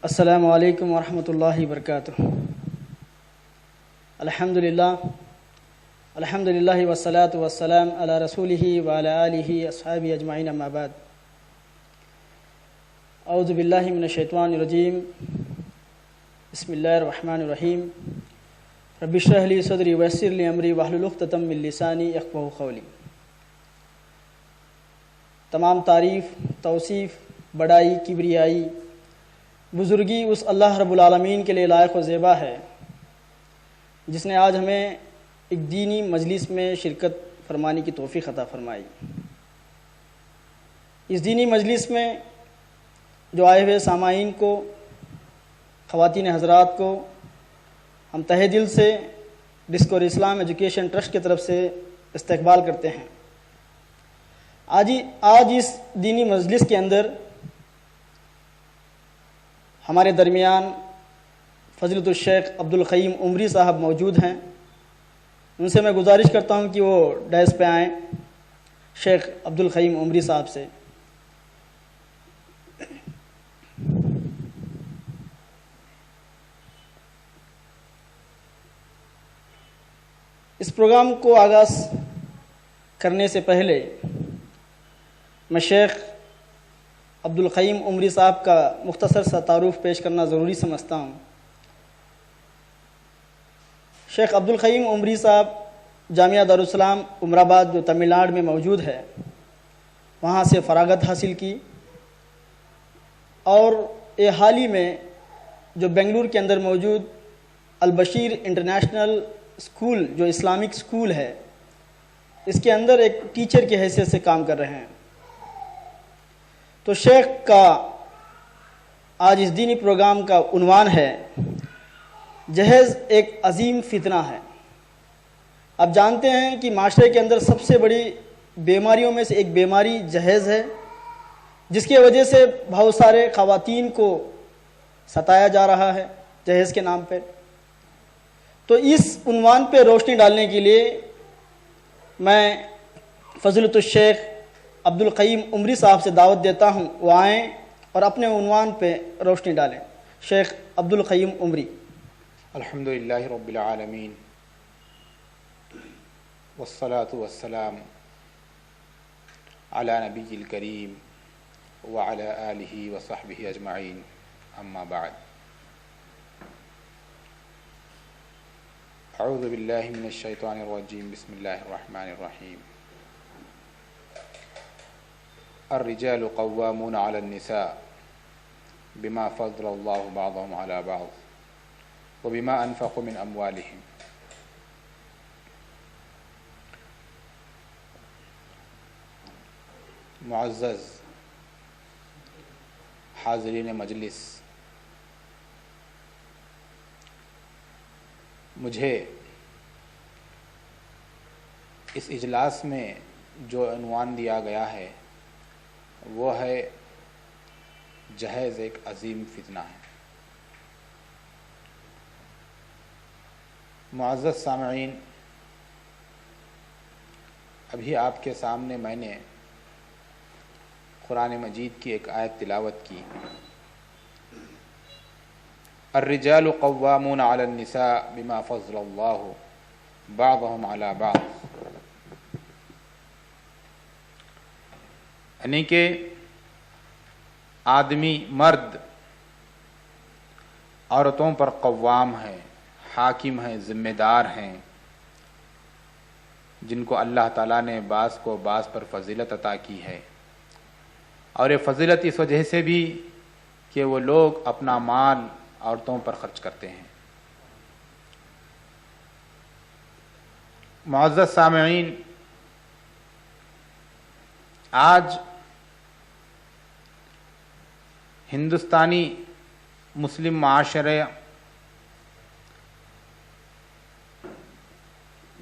السلام علیکم ورحمۃ اللہ وبرکاتہ۔ الحمدللہ والصلاة والسلام علی رسولہ وعلی آلہ اصحابہ اجمعین، اما بعد۔ اعوذ باللہ من الشیطان الرجیم، بسم اللہ الرحمن الرحیم۔ رب اشرح لی صدری ویسر لی امری واحلل عقدۃ من لسانی یفقہوا قولی۔ تمام تعریف، توصیف، بڑائی، کبریائی، بزرگی اس اللہ رب العالمین کے لیے لائق و زیبا ہے جس نے آج ہمیں ایک دینی مجلس میں شرکت فرمانے کی توفیق عطا فرمائی۔ اس دینی مجلس میں جو آئے ہوئے سامعین کو، خواتین حضرات کو ہم تہہ دل سے ڈسکور اسلام ایجوکیشن ٹرسٹ کی طرف سے استقبال کرتے ہیں۔ آج اس دینی مجلس کے اندر ہمارے درمیان فضیلت الشیخ عبدالقیوم عمری صاحب موجود ہیں۔ ان سے میں گزارش کرتا ہوں کہ وہ ڈائس پہ آئیں، شیخ عبدالقیوم عمری صاحب سے۔ اس پروگرام کو آغاز کرنے سے پہلے میں شیخ عبدالقیوم عمری صاحب کا مختصر سا تعارف پیش کرنا ضروری سمجھتا ہوں۔ شیخ عبدالقیوم عمری صاحب جامعہ دارالسلام عمر آباد جو تمل ناڈو میں موجود ہے، وہاں سے فراغت حاصل کی، اور یہ حال ہی میں جو بنگلور کے اندر موجود البشیر انٹرنیشنل اسکول جو اسلامک اسکول ہے، اس کے اندر ایک ٹیچر کی حیثیت سے کام کر رہے ہیں۔ تو شیخ کا آج اس دینی پروگرام کا عنوان ہے جہیز ایک عظیم فتنہ ہے۔ آپ جانتے ہیں کہ معاشرے کے اندر سب سے بڑی بیماریوں میں سے ایک بیماری جہیز ہے، جس کی وجہ سے بہت سارے خواتین کو ستایا جا رہا ہے جہیز کے نام پہ۔ تو اس عنوان پہ روشنی ڈالنے کے لیے میں فضیلت الشیخ عبدالقیوم عمری صاحب سے دعوت دیتا ہوں، وہ آئیں اور اپنے عنوان پہ روشنی ڈالیں۔ شیخ عبدالقیوم عمری۔ الحمدللہ رب العالمین، والصلاة والسلام علی نبی الکریم وعلی آلہ وصحبہ اجمعین، اما بعد۔ اعوذ باللہ من الشیطان الرجیم، بسم اللہ الرحمن الرحیم۔ الرجال قوامون علی النساء بما فضل اللہ بعضهم علی بعض وبما انفقوا من اموالهم۔ معزز حاضرین مجلس، مجھے اس اجلاس میں جو عنوان دیا گیا ہے وہ ہے جہیز ایک عظیم فتنہ ہے۔ معزز سامعین، ابھی آپ کے سامنے میں نے قرآن مجید کی ایک آیت تلاوت کی، الرجال قوامون علی النساء بما فضل اللہ بعضهم علی بعض، یعنی کہ آدمی مرد عورتوں پر قوام ہے، حاکم ہیں، ذمہ دار ہیں، جن کو اللہ تعالیٰ نے بعض کو بعض پر فضیلت عطا کی ہے، اور یہ فضیلت اس وجہ سے بھی کہ وہ لوگ اپنا مال عورتوں پر خرچ کرتے ہیں۔ معزز سامعین، آج ہندوستانی مسلم معاشرے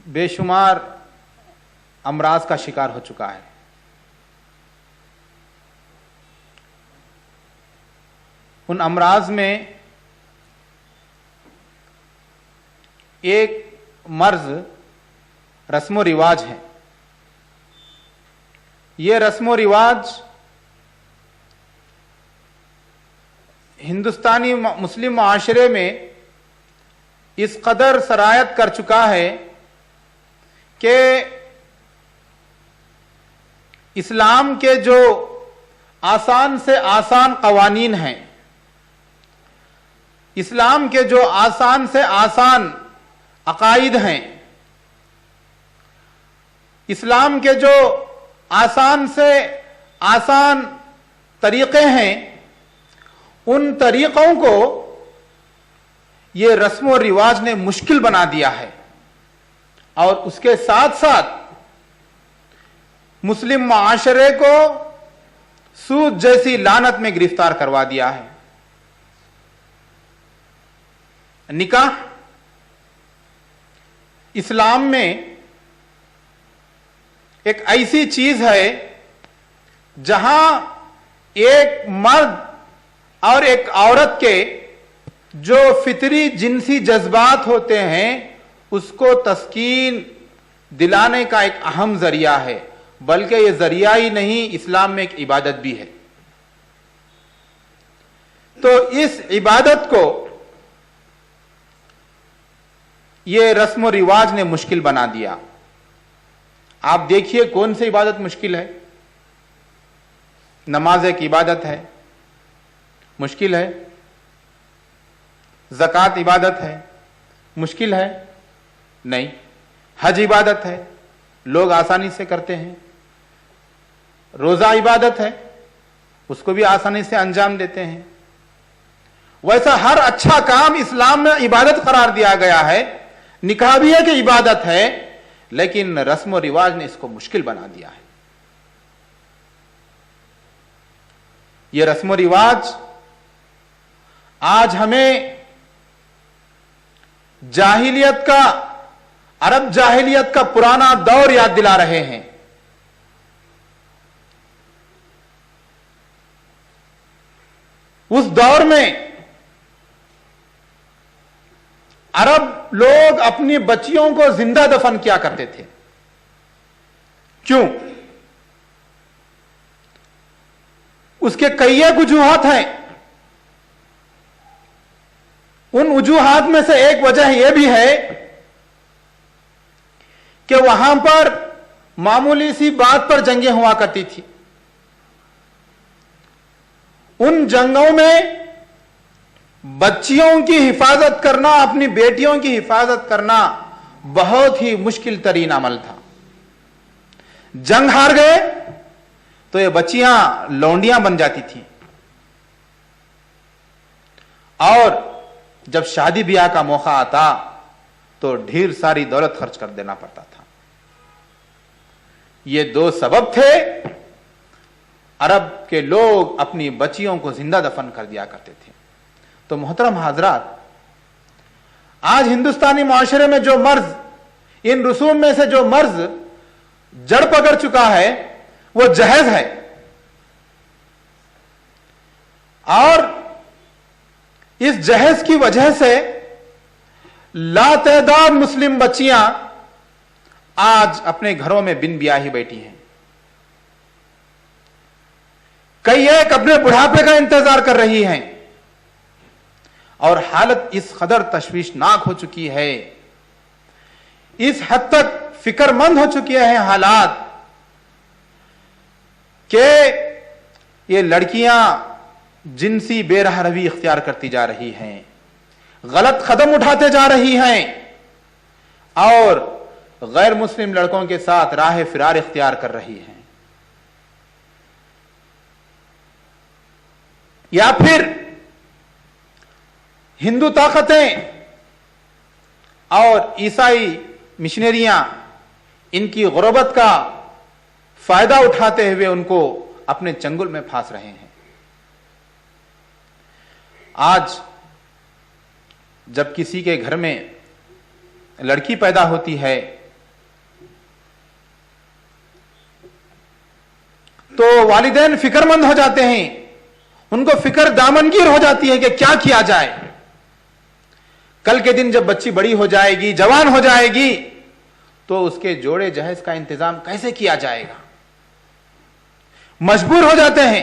بے شمار امراض کا شکار ہو چکا ہے۔ ان امراض میں ایک مرض رسم و رواج ہے۔ یہ رسم و رواج ہندوستانی مسلم معاشرے میں اس قدر سرایت کر چکا ہے کہ اسلام کے جو آسان سے آسان قوانین ہیں، اسلام کے جو آسان سے آسان عقائد ہیں، اسلام کے جو آسان سے آسان طریقے ہیں، ان طریقوں کو یہ رسم و رواج نے مشکل بنا دیا ہے، اور اس کے ساتھ ساتھ مسلم معاشرے کو سود جیسی لعنت میں گرفتار کروا دیا ہے۔ نکاح اسلام میں ایک ایسی چیز ہے جہاں ایک مرد اور ایک عورت کے جو فطری جنسی جذبات ہوتے ہیں اس کو تسکین دلانے کا ایک اہم ذریعہ ہے، بلکہ یہ ذریعہ ہی نہیں، اسلام میں ایک عبادت بھی ہے۔ تو اس عبادت کو یہ رسم و رواج نے مشکل بنا دیا۔ آپ دیکھیے کون سی عبادت مشکل ہے؟ نماز ایک عبادت ہے، مشکل ہے۔ زکوٰۃ عبادت ہے، مشکل ہے؟ نہیں۔ حج عبادت ہے، لوگ آسانی سے کرتے ہیں۔ روزہ عبادت ہے، اس کو بھی آسانی سے انجام دیتے ہیں۔ ویسا ہر اچھا کام اسلام میں عبادت قرار دیا گیا ہے۔ نکاح بھی ہے کہ عبادت ہے، لیکن رسم و رواج نے اس کو مشکل بنا دیا ہے۔ یہ رسم و رواج آج ہمیں جاہلیت کا، عرب جاہلیت کا پرانا دور یاد دلا رہے ہیں۔ اس دور میں عرب لوگ اپنی بچیوں کو زندہ دفن کیا کرتے تھے۔ کیوں؟ اس کے کئی ایک وجوہات ہیں۔ ان وجوہات میں سے ایک وجہ یہ بھی ہے کہ وہاں پر معمولی سی بات پر جنگیں ہوا کرتی تھی۔ ان جنگوں میں بچیوں کی حفاظت کرنا، اپنی بیٹیوں کی حفاظت کرنا بہت ہی مشکل ترین عمل تھا۔ جنگ ہار گئے تو یہ بچیاں لونڈیاں بن جاتی تھیں، اور جب شادی بیاہ کا موقع آتا تو ڈھیر ساری دولت خرچ کر دینا پڑتا تھا۔ یہ دو سبب تھے، عرب کے لوگ اپنی بچیوں کو زندہ دفن کر دیا کرتے تھے۔ تو محترم حضرات، آج ہندوستانی معاشرے میں جو مرض، ان رسوم میں سے جو مرض جڑ پکڑ چکا ہے وہ جہیز ہے، اور اس جہیز کی وجہ سے لاتعداد مسلم بچیاں آج اپنے گھروں میں بن بیاہی بیٹھی ہیں۔ کئی ایک اپنے بڑھاپے کا انتظار کر رہی ہیں، اور حالت اس قدر تشویشناک ہو چکی ہے، اس حد تک فکر مند ہو چکی ہیں حالات کہ یہ لڑکیاں جنسی بے رحم روی اختیار کرتی جا رہی ہیں، غلط قدم اٹھاتے جا رہی ہیں، اور غیر مسلم لڑکوں کے ساتھ راہ فرار اختیار کر رہی ہیں۔ یا پھر ہندو طاقتیں اور عیسائی مشنریاں ان کی غربت کا فائدہ اٹھاتے ہوئے ان کو اپنے چنگل میں پھانس رہے ہیں۔ آج جب کسی کے گھر میں لڑکی پیدا ہوتی ہے تو والدین فکر مند ہو جاتے ہیں، ان کو فکر دامنگیر ہو جاتی ہے کہ کیا کیا جائے۔ کل کے دن جب بچی بڑی ہو جائے گی، جوان ہو جائے گی، تو اس کے جوڑے جہیز کا انتظام کیسے کیا جائے گا؟ مجبور ہو جاتے ہیں۔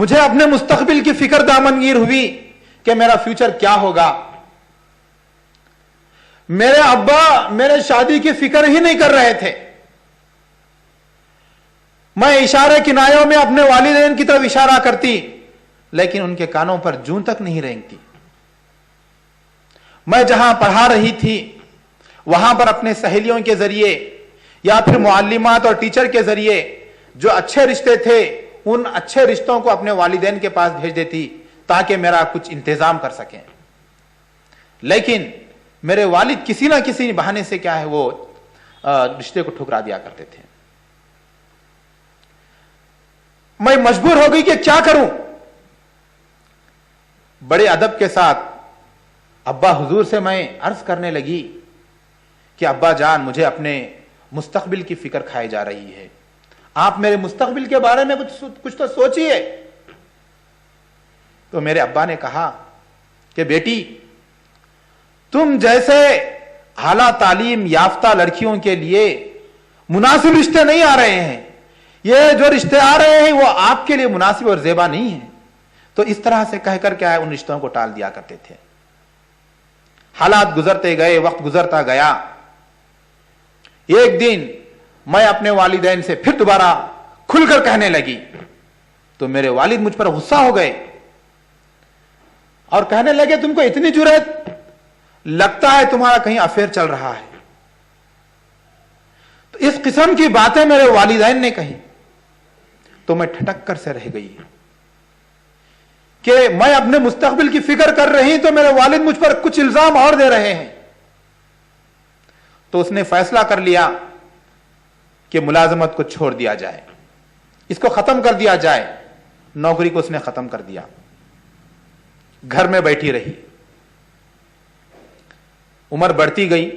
مجھے اپنے مستقبل کی فکر دامنگیر ہوئی کہ میرا فیوچر کیا ہوگا. میرے ابا میرے شادی کی فکر ہی نہیں کر رہے تھے. میں اشارے کنایوں میں اپنے والدین کی طرف اشارہ کرتی لیکن ان کے کانوں پر جون تک نہیں رینگتی. میں جہاں پڑھا رہی تھی وہاں پر اپنے سہیلیوں کے ذریعے یا پھر معلمات اور ٹیچر کے ذریعے جو اچھے رشتے تھے ان اچھے رشتوں کو اپنے والدین کے پاس بھیج دیتی تاکہ میرا کچھ انتظام کر سکیں. لیکن میرے والد کسی نہ کسی بہانے سے کیا ہے وہ رشتے کو ٹھکرا دیا کرتے تھے. میں مجبور ہو گئی کہ کیا کروں. بڑے ادب کے ساتھ ابا حضور سے میں عرض کرنے لگی کہ ابا جان مجھے اپنے مستقبل کی فکر کھائی جا رہی ہے. آپ میرے مستقبل کے بارے میں کچھ تو سوچئے. تو میرے ابا نے کہا کہ بیٹی تم جیسے اعلیٰ تعلیم یافتہ لڑکیوں کے لیے مناسب رشتے نہیں آ رہے ہیں. یہ جو رشتے آ رہے ہیں وہ آپ کے لیے مناسب اور زیبا نہیں ہیں. تو اس طرح سے کہہ کر کیا ہے ان رشتوں کو ٹال دیا کرتے تھے. حالات گزرتے گئے وقت گزرتا گیا. ایک دن میں اپنے والدین سے پھر دوبارہ کھل کر کہنے لگی تو میرے والد مجھ پر غصہ ہو گئے اور کہنے لگے تم کو اتنی جرأت لگتا ہے تمہارا کہیں افیئر چل رہا ہے. تو اس قسم کی باتیں میرے والدین نے کہی تو میں ٹھٹک کر سے رہ گئی کہ میں اپنے مستقبل کی فکر کر رہی تو میرے والد مجھ پر کچھ الزام اور دے رہے ہیں. تو اس نے فیصلہ کر لیا کہ ملازمت کو چھوڑ دیا جائے, اس کو ختم کر دیا جائے. نوکری کو اس نے ختم کر دیا, گھر میں بیٹھی رہی. عمر بڑھتی گئی,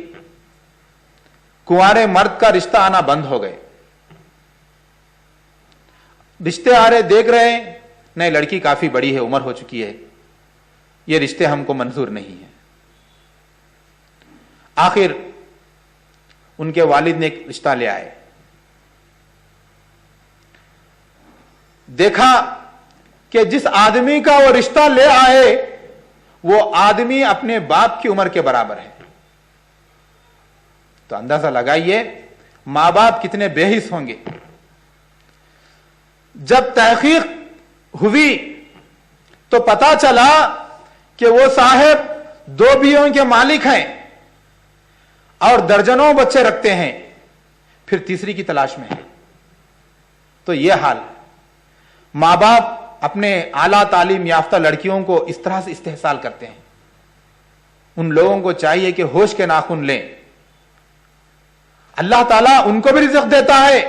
کنوارے مرد کا رشتہ آنا بند ہو گئے. رشتے آ رہے دیکھ رہے ہیں, نہیں لڑکی کافی بڑی ہے, عمر ہو چکی ہے, یہ رشتے ہم کو منظور نہیں ہیں. آخر ان کے والد نے ایک رشتہ لے آئے. دیکھا کہ جس آدمی کا وہ رشتہ لے آئے وہ آدمی اپنے باپ کی عمر کے برابر ہے. تو اندازہ لگائیے ماں باپ کتنے بے حس ہوں گے. جب تحقیق ہوئی تو پتا چلا کہ وہ صاحب 2 بیویوں کے مالک ہیں اور درجنوں بچے رکھتے ہیں, پھر تیسری کی تلاش میں ہے. تو یہ حال, ماں باپ اپنے اعلیٰ تعلیم یافتہ لڑکیوں کو اس طرح سے استحصال کرتے ہیں. ان لوگوں کو چاہیے کہ ہوش کے ناخن لیں. اللہ تعالیٰ ان کو بھی رزق دیتا ہے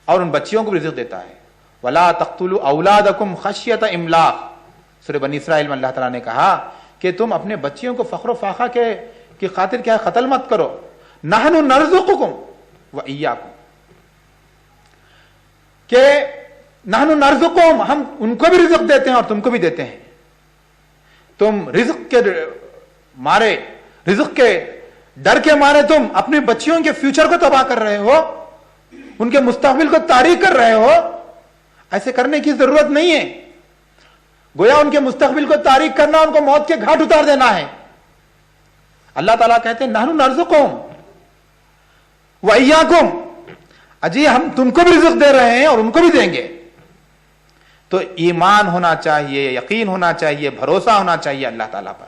اور ان بچیوں کو بھی رزق دیتا ہے. وَلَا تَقْتُلُوا أَوْلَادَكُمْ خَشْيَةَ إِمْلَاقٍ, سورہ بنی اسرائیل میں اللہ تعالیٰ نے کہا کہ تم اپنے بچیوں کو فخر و فاخر کی خاطر کیا قتل مت کرو. نَحْنُ نَرْزُقُكُمْ وَإِيَّاكُمْ, کہ نَحْنُ نَرْزُقُكُمْ, ہم ان کو بھی رزق دیتے ہیں اور تم کو بھی دیتے ہیں. تم رزق کے مارے, رزق کے ڈر کے مارے تم اپنے بچیوں کے فیوچر کو تباہ کر رہے ہو, ان کے مستقبل کو تاریک کر رہے ہو. ایسے کرنے کی ضرورت نہیں ہے. گویا ان کے مستقبل کو تاریک کرنا ان کو موت کے گھاٹ اتار دینا ہے. اللہ تعالیٰ کہتے ہیں نحن نرزقکم وإیاکم, اجی ہم تم کو بھی رزق دے رہے ہیں اور ان کو بھی دیں گے. تو ایمان ہونا چاہیے, یقین ہونا چاہیے, بھروسہ ہونا چاہیے اللہ تعالیٰ پر.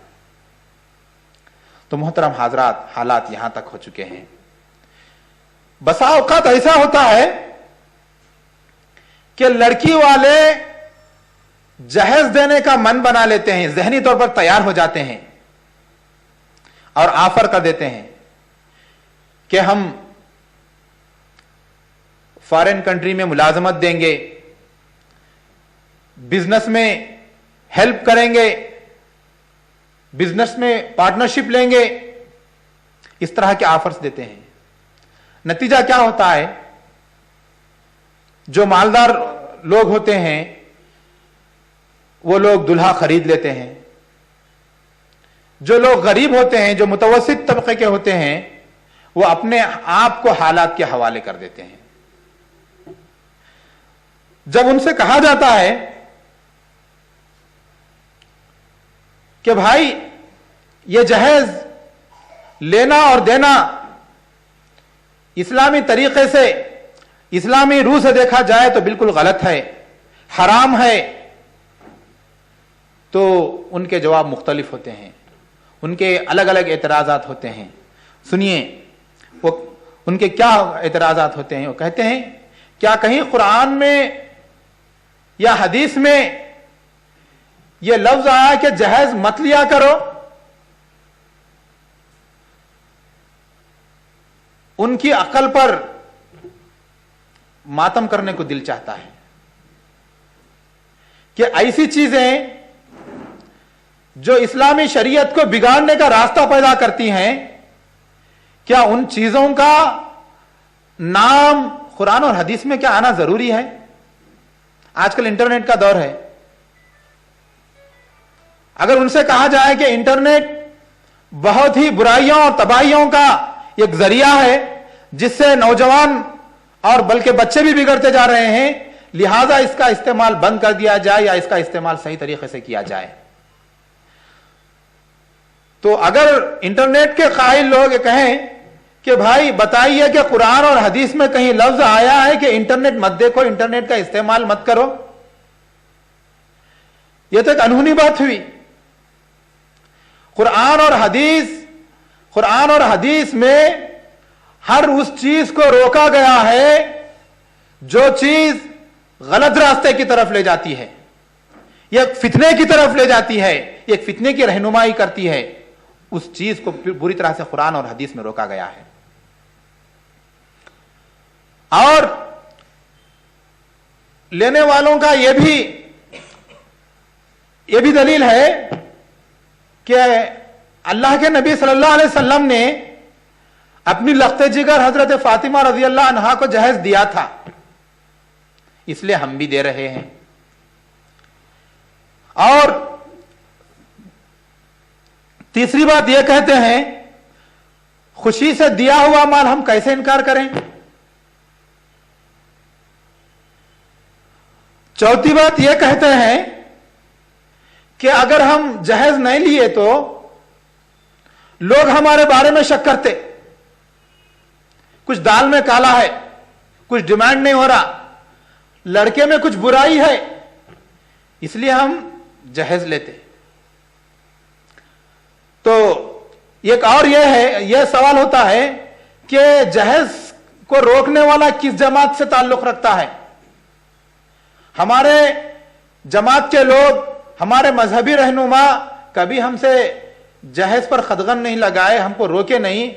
تو محترم حضرات, حالات یہاں تک ہو چکے ہیں. بسا اوقات ایسا ہوتا ہے کہ لڑکی والے جہیز دینے کا من بنا لیتے ہیں, ذہنی طور پر تیار ہو جاتے ہیں اور آفر کر دیتے ہیں کہ ہم فارن کنٹری میں ملازمت دیں گے, بزنس میں ہیلپ کریں گے, بزنس میں پارٹنرشپ لیں گے. اس طرح کے آفرز دیتے ہیں. نتیجہ کیا ہوتا ہے, جو مالدار لوگ ہوتے ہیں وہ لوگ دلہا خرید لیتے ہیں. جو لوگ غریب ہوتے ہیں, جو متوسط طبقے کے ہوتے ہیں, وہ اپنے آپ کو حالات کے حوالے کر دیتے ہیں. جب ان سے کہا جاتا ہے کہ بھائی یہ جہیز لینا اور دینا اسلامی طریقے سے، اسلامی روح سے دیکھا جائے تو بالکل غلط ہے، حرام ہے، تو ان کے جواب مختلف ہوتے ہیں، ان کے الگ الگ اعتراضات ہوتے ہیں. سنیے وہ ان کے کیا اعتراضات ہوتے ہیں. وہ کہتے ہیں کیا کہیں قرآن میں یا حدیث میں یہ لفظ آیا کہ جہیز مت لیا کرو؟ ان کی عقل پر ماتم کرنے کو دل چاہتا ہے کہ ایسی چیزیں جو اسلامی شریعت کو بگاڑنے کا راستہ پیدا کرتی ہیں، کیا ان چیزوں کا نام قرآن اور حدیث میں کیا آنا ضروری ہے؟ آج کل انٹرنیٹ کا دور ہے. اگر ان سے کہا جائے کہ انٹرنیٹ بہت ہی برائیوں اور تباہیوں کا ایک ذریعہ ہے جس سے نوجوان اور بلکہ بچے بھی بگڑتے جا رہے ہیں، لہذا اس کا استعمال بند کر دیا جائے یا اس کا استعمال صحیح طریقے سے کیا جائے، تو اگر انٹرنیٹ کے قائل لوگ یہ کہیں کہ بھائی بتائیے کہ قرآن اور حدیث میں کہیں لفظ آیا ہے کہ انٹرنیٹ مت دیکھو، انٹرنیٹ کا استعمال مت کرو، یہ تو ایک انہونی بات ہوئی. قرآن اور حدیث میں ہر اس چیز کو روکا گیا ہے جو چیز غلط راستے کی طرف لے جاتی ہے، یہ فتنے کی طرف لے جاتی ہے، ایک فتنے کی رہنمائی کرتی ہے، اس چیز کو بری طرح سے قرآن اور حدیث میں روکا گیا ہے. اور لینے والوں کا یہ بھی دلیل ہے کہ اللہ کے نبی صلی اللہ علیہ وسلم نے اپنی لخت جگر حضرت فاطمہ رضی اللہ عنہا کو جہیز دیا تھا، اس لیے ہم بھی دے رہے ہیں. اور تیسری بات یہ کہتے ہیں خوشی سے دیا ہوا مال ہم کیسے انکار کریں. چوتھی بات یہ کہتے ہیں کہ اگر ہم جہیز نہیں لیے تو لوگ ہمارے بارے میں شک کرتے، کچھ دال میں کالا ہے، کچھ ڈیمانڈ نہیں ہو رہا، لڑکے میں کچھ برائی ہے، اس لیے ہم جہیز لیتے. تو ایک اور یہ سوال ہوتا ہے کہ جہیز کو روکنے والا کس جماعت سے تعلق رکھتا ہے. ہمارے جماعت کے لوگ، ہمارے مذہبی رہنما کبھی ہم سے جہیز پر خدغن نہیں لگائے، ہم کو روکے نہیں،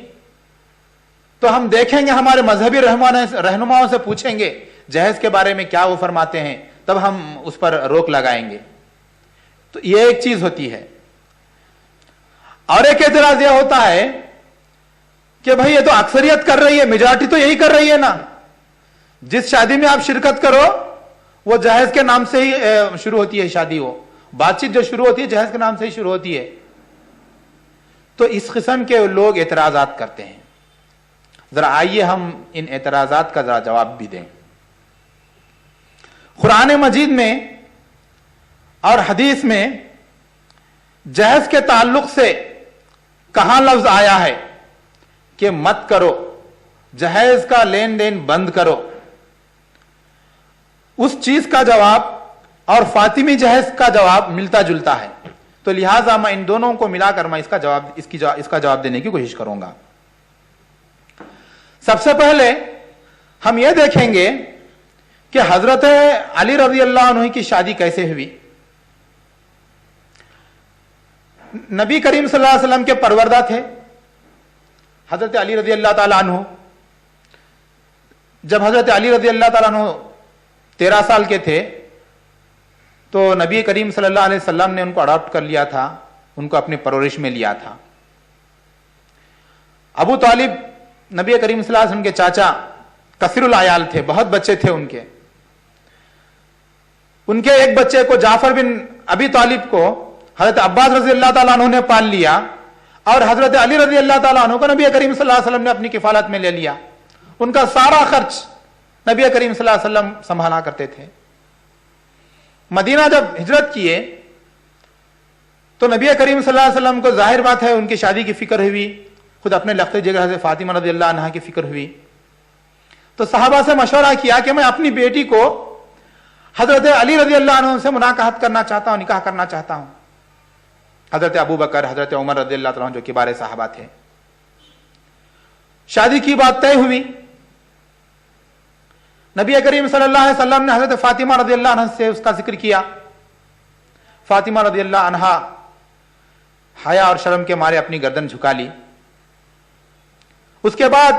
تو ہم دیکھیں گے ہمارے مذہبی رہنماؤں سے پوچھیں گے جہیز کے بارے میں کیا وہ فرماتے ہیں، تب ہم اس پر روک لگائیں گے. تو یہ ایک چیز ہوتی ہے. اور ایک اعتراض یہ ہوتا ہے کہ بھئی یہ تو اکثریت کر رہی ہے، میجارٹی تو یہی کر رہی ہے نا، جس شادی میں آپ شرکت کرو وہ جہیز کے نام سے ہی شروع ہوتی ہے، شادی ہو، بات چیت جو شروع ہوتی ہے جہیز کے نام سے ہی شروع ہوتی ہے. تو اس قسم کے لوگ اعتراضات کرتے ہیں. ذرا آئیے ہم ان اعتراضات کا ذرا جواب بھی دیں. قرآن مجید میں اور حدیث میں جہیز کے تعلق سے کہاں لفظ آیا ہے کہ مت کرو، جہیز کا لین دین بند کرو؟ اس چیز کا جواب اور فاطمی جہیز کا جواب ملتا جلتا ہے، تو لہٰذا میں ان دونوں کو ملا کر میں اس کا جواب دینے کی کوشش کروں گا. سب سے پہلے ہم یہ دیکھیں گے کہ حضرت علی رضی اللہ عنہ کی شادی کیسے ہوئی. نبی کریم صلی اللہ علیہ وسلم کے پروردہ تھے حضرت علی رضی اللہ تعالیٰ عنہ. جب حضرت علی رضی اللہ تعالیٰ عنہ 13 سال کے تھے تو نبی کریم صلی اللہ علیہ وسلم نے ان کو اڈاپٹ کر لیا تھا، ان کو اپنی پرورش میں لیا تھا. ابو طالب نبی کریم صلی اللہ علیہ وسلم کے چاچا کثیر العیال تھے، بہت بچے تھے ان کے ایک بچے کو جعفر بن ابی طالب کو حضرت عباس رضی اللہ تعالیٰ عنہ نے پال لیا، اور حضرت علی رضی اللہ تعالیٰ عنہ کو نبی کریم صلی اللہ علیہ وسلم نے اپنی کفالت میں لے لیا. ان کا سارا خرچ نبی کریم صلی اللہ علیہ وسلم سنبھالا کرتے تھے. مدینہ جب ہجرت کیے تو نبی کریم صلی اللہ علیہ وسلم کو ظاہر بات ہے ان کی شادی کی فکر ہوئی، خود اپنے لخت جگر حضرت فاطمہ رضی اللہ عنہا کی فکر ہوئی، تو صحابہ سے مشورہ کیا کہ میں اپنی بیٹی کو حضرت علی رضی اللہ عنہ سے مناکحت کرنا چاہتا ہوں، نکاح کرنا چاہتا ہوں۔ حضرت ابو بکر، حضرت عمر رضی اللہ عنہ جو کبار صحابہ تھے، شادی کی بات طے ہوئی۔ نبی کریم صلی اللہ علیہ وسلم نے حضرت فاطمہ رضی اللہ عنہ سے اس کا ذکر کیا۔ فاطمہ رضی اللہ عنہا حیا اور شرم کے مارے اپنی گردن جھکا لی۔ اس کے بعد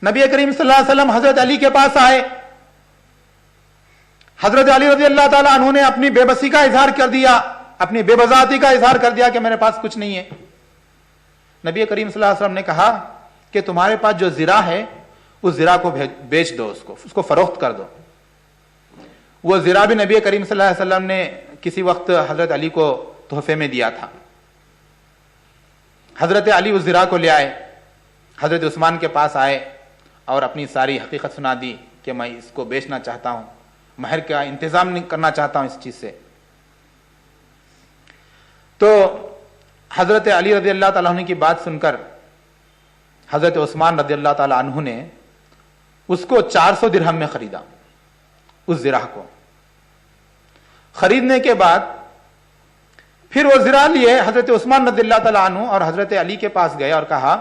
نبی کریم صلی اللہ علیہ وسلم حضرت علی کے پاس آئے۔ حضرت علی رضی اللہ تعالیٰ عنہ نے اپنی بے بسی کا اظہار کر دیا، اپنی بے بذاتی کا اظہار کر دیا کہ میرے پاس کچھ نہیں ہے۔ نبی کریم صلی اللہ علیہ وسلم نے کہا کہ تمہارے پاس جو زرہ ہے اس زرہ کو بیچ دو، اس کو فروخت کر دو۔ وہ زرہ بھی نبی کریم صلی اللہ علیہ وسلم نے کسی وقت حضرت علی کو تحفے میں دیا تھا۔ حضرت علی اس زرہ کو لے آئے، حضرت عثمان کے پاس آئے اور اپنی ساری حقیقت سنا دی کہ میں اس کو بیچنا چاہتا ہوں، مہر کا انتظام کرنا چاہتا ہوں اس چیز سے۔ تو حضرت علی رضی اللہ تعالیٰ عنہ کی بات سن کر حضرت عثمان رضی اللہ تعالیٰ عنہ نے اس کو 400 درہم میں خریدا۔ اس زرہ کو خریدنے کے بعد پھر وہ زرہ لیے حضرت عثمان رضی اللہ تعالیٰ عنہ اور حضرت علی کے پاس گئے اور کہا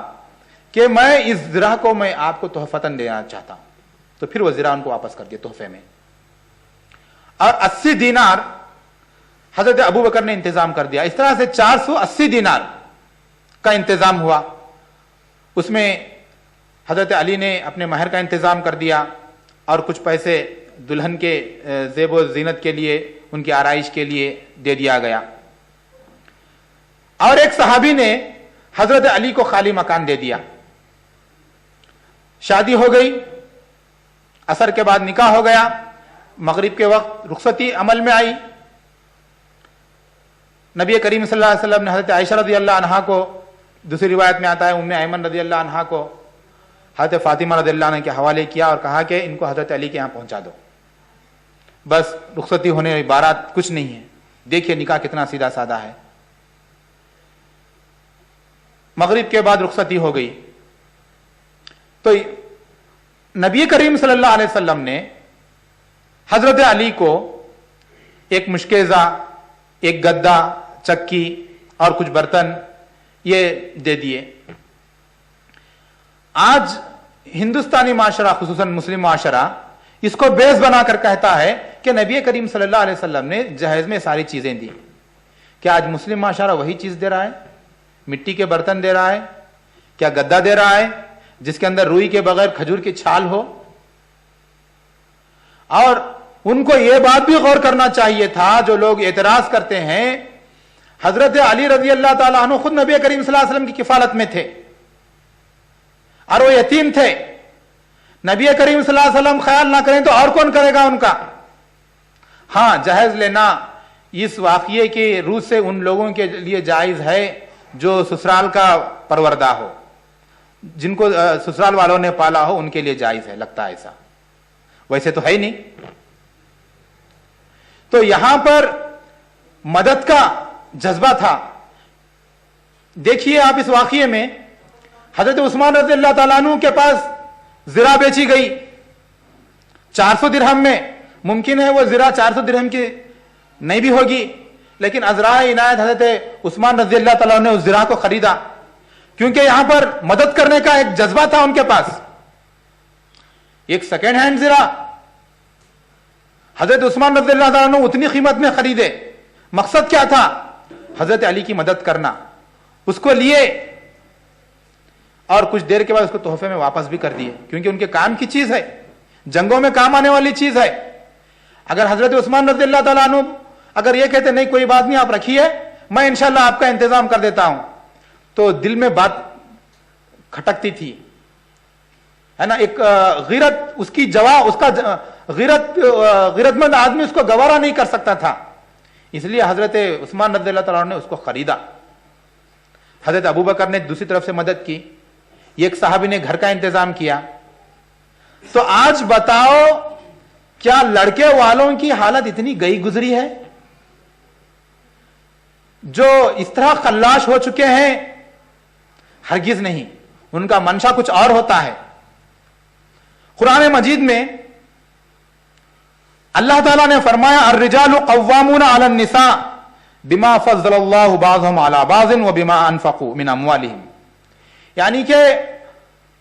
کہ میں اس زرہ کو میں آپ کو تحفتاً دینا چاہتا ہوں۔ تو پھر وہ زرہ ان کو واپس کر دیا تحفے میں، اور 80 دینار حضرت ابو بکر نے انتظام کر دیا۔ اس طرح سے 480 دینار کا انتظام ہوا۔ اس میں حضرت علی نے اپنے مہر کا انتظام کر دیا اور کچھ پیسے دلہن کے زیب و زینت کے لیے، ان کی آرائش کے لیے دے دیا گیا۔ اور ایک صحابی نے حضرت علی کو خالی مکان دے دیا۔ شادی ہو گئی، عصر کے بعد نکاح ہو گیا، مغرب کے وقت رخصتی عمل میں آئی۔ نبی کریم صلی اللہ علیہ وسلم نے حضرت عائشہ رضی اللہ عنہا کو، دوسری روایت میں آتا ہے ام ایمن رضی اللہ عنہا کو حضرت فاطمہ رضی اللہ عنہ کے حوالے کیا اور کہا کہ ان کو حضرت علی کے یہاں پہنچا دو، بس رخصتی ہونے بارات کچھ نہیں ہے۔ دیکھیے نکاح کتنا سیدھا سادہ ہے۔ مغرب کے بعد رخصتی ہو گئی تو نبی کریم صلی اللہ علیہ وسلم نے حضرت علی کو ایک مشکیزہ، ایک گدا، چکی اور کچھ برتن یہ دے دیے۔ آج ہندوستانی معاشرہ، خصوصاً مسلم معاشرہ، اس کو بیس بنا کر کہتا ہے کہ نبی کریم صلی اللہ علیہ وسلم نے جہیز میں ساری چیزیں دی۔ کیا آج مسلم معاشرہ وہی چیز دے رہا ہے؟ مٹی کے برتن دے رہا ہے؟ کیا گدا دے رہا ہے جس کے اندر روئی کے بغیر کھجور کی چھال ہو؟ اور ان کو یہ بات بھی غور کرنا چاہیے تھا، جو لوگ اعتراض کرتے ہیں، حضرت علی رضی اللہ تعالیٰ عنہ خود نبی کریم صلی اللہ علیہ وسلم کی کفالت میں تھے اور وہ یتیم تھے۔ نبی کریم صلی اللہ علیہ وسلم خیال نہ کریں تو اور کون کرے گا ان کا؟ ہاں، جہیز لینا اس واقعے کی روح سے ان لوگوں کے لیے جائز ہے جو سسرال کا پروردہ ہو، جن کو سسرال والوں نے پالا ہو، ان کے لیے جائز ہے، لگتا ہے ایسا، ویسے تو ہے ہی نہیں۔ تو یہاں پر مدد کا جذبہ تھا۔ دیکھیے آپ اس واقعے میں حضرت عثمان رضی اللہ تعالیٰ عنہ کے پاس زرہ بیچی گئی 400 درہم میں۔ ممکن ہے وہ زرہ 400 درہم کی نہیں بھی ہوگی، لیکن عذراء عنایت حضرت عثمان رضی اللہ تعالیٰ عنہ نے اس زرہ کو خریدا، کیونکہ یہاں پر مدد کرنے کا ایک جذبہ تھا ان کے پاس۔ ایک سیکنڈ ہینڈ زرہ حضرت عثمان رضی اللہ تعالیٰ عنہ اتنی قیمت میں خریدے، مقصد کیا تھا؟ حضرت علی کی مدد کرنا۔ اس کو لیے اور کچھ دیر کے بعد اس کو تحفے میں واپس بھی کر دیے، کیونکہ ان کے کام کی چیز ہے، جنگوں میں کام آنے والی چیز ہے۔ اگر حضرت عثمان رضی اللہ تعالیٰ عنہ اگر یہ کہتے نہیں کوئی بات نہیں آپ رکھیے، میں انشاءاللہ آپ کا انتظام کر دیتا ہوں، تو دل میں بات کھٹکتی تھی، ہے نا۔ ایک غیرت، اس کی اس کا غیرت مند آدمی اس کو گوارا نہیں کر سکتا تھا، اس لیے حضرت عثمان رضی اللہ تعالیٰ عنہ نے اس کو خریدا۔ حضرت ابو بکر نے دوسری طرف سے مدد کی، ایک صحابی نے گھر کا انتظام کیا۔ تو آج بتاؤ کیا لڑکے والوں کی حالت اتنی گئی گزری ہے؟ جو اس طرح خلاش ہو چکے ہیں، ہرگز نہیں، ان کا منشا کچھ اور ہوتا ہے۔ قرآن مجید میں اللہ تعالیٰ نے فرمایا الرجال قوامون علی النساء بما فضل اللہ بعضهم علی بعض وبما انفقوا من اموالهم، یعنی کہ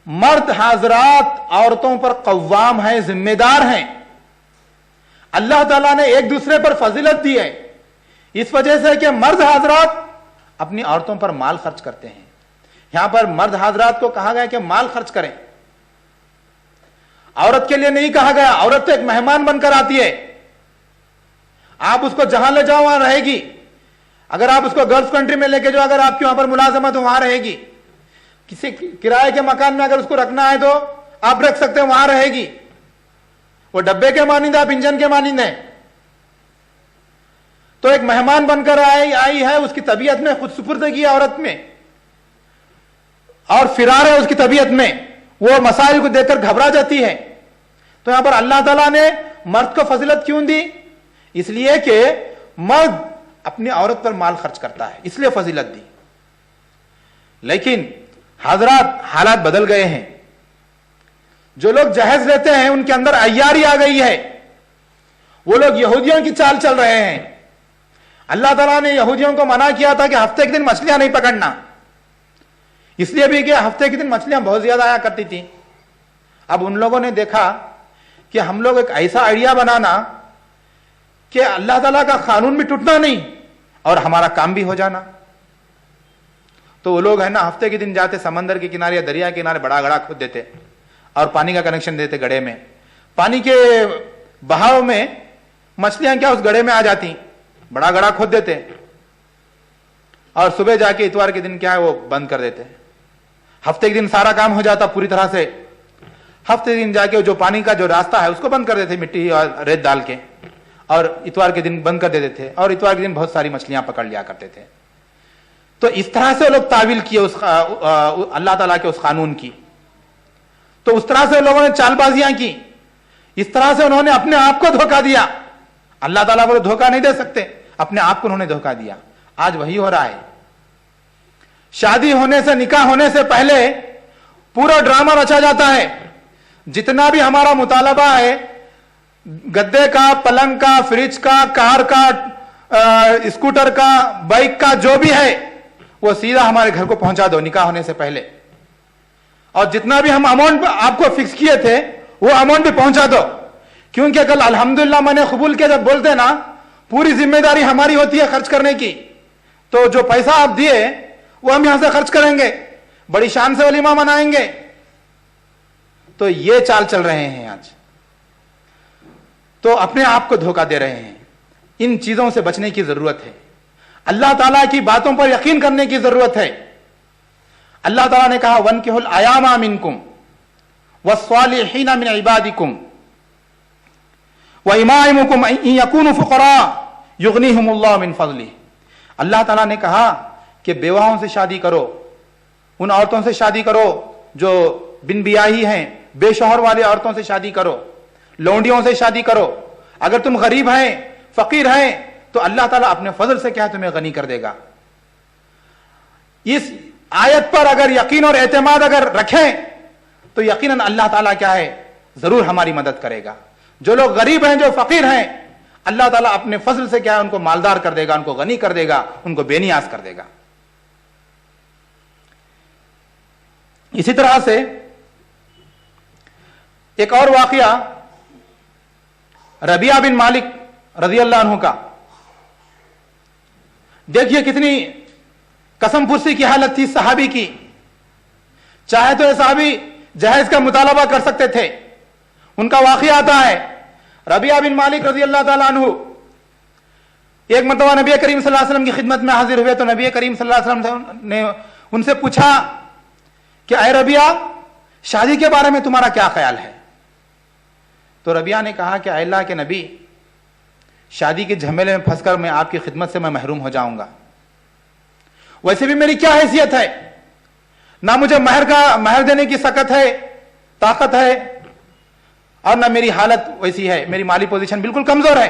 مرد حضرات عورتوں پر قوام ہیں، ذمہ دار ہیں۔ اللہ تعالیٰ نے ایک دوسرے پر فضیلت دی ہے اس وجہ سے کہ مرد حضرات اپنی عورتوں پر مال خرچ کرتے ہیں۔ یہاں پر مرد حضرات کو کہا گیا کہ مال خرچ کریں، عورت کے لیے نہیں کہا گیا۔ عورت تو ایک مہمان بن کر آتی ہے، آپ اس کو جہاں لے جاؤ وہاں رہے گی۔ اگر آپ اس کو گلف کنٹری میں لے کے جاؤ، اگر آپ کی وہاں پر ملازمت ہو وہاں رہے گی۔ کسی کرائے کے مکان میں اگر اس کو رکھنا ہے تو آپ رکھ سکتے ہیں، وہاں رہے گی۔ وہ ڈبے کے مانند، آپ انجن کے مانند ہیں۔ تو ایک مہمان بن کر آئی ہے، اس کی طبیعت میں خود سپردگی ہے عورت میں، اور فرار ہے اس کی طبیعت میں، وہ مسائل کو دیکھ کر گھبرا جاتی ہے۔ تو یہاں پر اللہ تعالیٰ نے مرد کو فضیلت کیوں دی؟ اس لیے کہ مرد اپنی عورت پر مال خرچ کرتا ہے، اس لیے فضیلت دی۔ لیکن حضرات حالات بدل گئے ہیں، جو لوگ جہیز لیتے ہیں ان کے اندر عیاری آ گئی ہے، وہ لوگ یہودیوں کی چال چل رہے ہیں۔ اللہ تعالیٰ نے یہودیوں کو منع کیا تھا کہ ہفتے کے دن مچھلیاں نہیں پکڑنا، اس لیے بھی کہ ہفتے کے دن مچھلیاں بہت زیادہ آیا کرتی تھی۔ اب ان لوگوں نے دیکھا کہ ہم لوگ ایک ایسا آئیڈیا بنانا کہ اللہ تعالیٰ کا قانون بھی ٹوٹنا نہیں اور ہمارا کام بھی ہو جانا۔ تو وہ لوگ ہے نا ہفتے کے دن جاتے سمندر کے کنارے یا دریا کے کنارے بڑا گڑھا کھود دیتے اور پانی کا کنیکشن دیتے گڑھے میں۔ پانی کے بہاؤ میں مچھلیاں کیا اس گڑھے میں آ جاتی، بڑا گڑھا کھود دیتے اور صبح جا کے اتوار کے دن کیا ہے وہ بند کر دیتے۔ ہفتے کے دن سارا کام ہو جاتا پوری طرح سے، ہفتے کے دن جا کے جو پانی کا جو راستہ ہے اس کو بند کر دیتے مٹی اور ریت ڈال کے، اور اتوار کے دن بند کر دیتے تھے، اور اتوار کے دن بہت ساری مچھلیاں پکڑ لیا کرتے تھے۔ تو اس طرح سے لوگ تعویل کیے اللہ تعالیٰ کے اس قانون کی، تو اس طرح سے لوگوں نے چال بازیاں کی، اس طرح سے انہوں نے اپنے آپ کو دھوکہ دیا۔ اللہ تعالیٰ کو دھوکہ نہیں دے سکتے، اپنے آپ کو انہوں نے دھوکہ دیا۔ آج وہی ہو رہا ہے، شادی ہونے سے، نکاح ہونے سے پہلے پورا ڈرامہ رچا جاتا ہے۔ جتنا بھی ہمارا مطالبہ ہے گدے کا، پلنگ کا، فریج کا، کار کا، اسکوٹر کا، بائک کا، جو بھی ہے وہ سیدھا ہمارے گھر کو پہنچا دو نکاح ہونے سے پہلے، اور جتنا بھی ہم اماؤنٹ آپ کو فکس کیے تھے وہ اماؤنٹ بھی پہنچا دو، کیونکہ کل الحمدللہ میں نے قبول کیا جب بولتے نا پوری ذمہ داری ہماری ہوتی ہے خرچ کرنے کی، تو جو پیسہ آپ دیے وہ ہم یہاں سے خرچ کریں گے، بڑی شان سے ولیمہ منائیں گے۔ تو یہ چال چل رہے ہیں آج، تو اپنے آپ کو دھوکہ دے رہے ہیں۔ ان چیزوں سے بچنے کی ضرورت ہے، اللہ تعالیٰ کی باتوں پر یقین کرنے کی ضرورت ہے۔ اللہ تعالیٰ نے کہا وَانكِحُوا الْأَيَامَ مِنكُمْ وَالصَّالِحِينَ مِنْ عِبَادِكُمْ وَإِمَائِمُكُمْ إِنْ يَكُونُوا فُقَرَاءَ يُغْنِيهُمُ اللَّهُ مِنْ فَضْلِهِ۔ اللہ تعالیٰ نے کہا کہ بیواؤں سے شادی کرو، ان عورتوں سے شادی کرو جو بن بیاہی ہیں، بے شوہر والے عورتوں سے شادی کرو، لونڈیوں سے شادی کرو۔ اگر تم غریب ہیں، فقیر ہیں، تو اللہ تعالیٰ اپنے فضل سے کیا تمہیں غنی کر دے گا۔ اس آیت پر اگر یقین اور اعتماد اگر رکھیں تو یقیناً اللہ تعالیٰ کیا ہے ضرور ہماری مدد کرے گا۔ جو لوگ غریب ہیں، جو فقیر ہیں، اللہ تعالیٰ اپنے فضل سے کیا ہے ان کو مالدار کر دے گا، ان کو غنی کر دے گا، ان کو بے نیاز کر دے گا۔ اسی طرح سے ایک اور واقعہ ربیعہ بن مالک رضی اللہ عنہ کا، دیکھیے کتنی قسم پرسی کی حالت تھی صحابی کی۔ چاہے تو یہ صحابی جہیز کا مطالبہ کر سکتے تھے۔ ان کا واقعہ آتا ہے ربیعہ بن مالک رضی اللہ تعالیٰ عنہ ایک مرتبہ نبی کریم صلی اللہ علیہ وسلم کی خدمت میں حاضر ہوئے، تو نبی کریم صلی اللہ علیہ وسلم نے ان سے پوچھا کہ اے ربیعہ، شادی کے بارے میں تمہارا کیا خیال ہے؟ تو ربیعہ نے کہا کہ اے اللہ کے نبی، شادی کے جھمیلے میں پھنس کر میں آپ کی خدمت سے میں محروم ہو جاؤں گا۔ ویسے بھی میری کیا حیثیت ہے، نہ مجھے مہر دینے کی سکت ہے، طاقت ہے، اور نہ میری حالت ویسی ہے، میری مالی پوزیشن بالکل کمزور ہے۔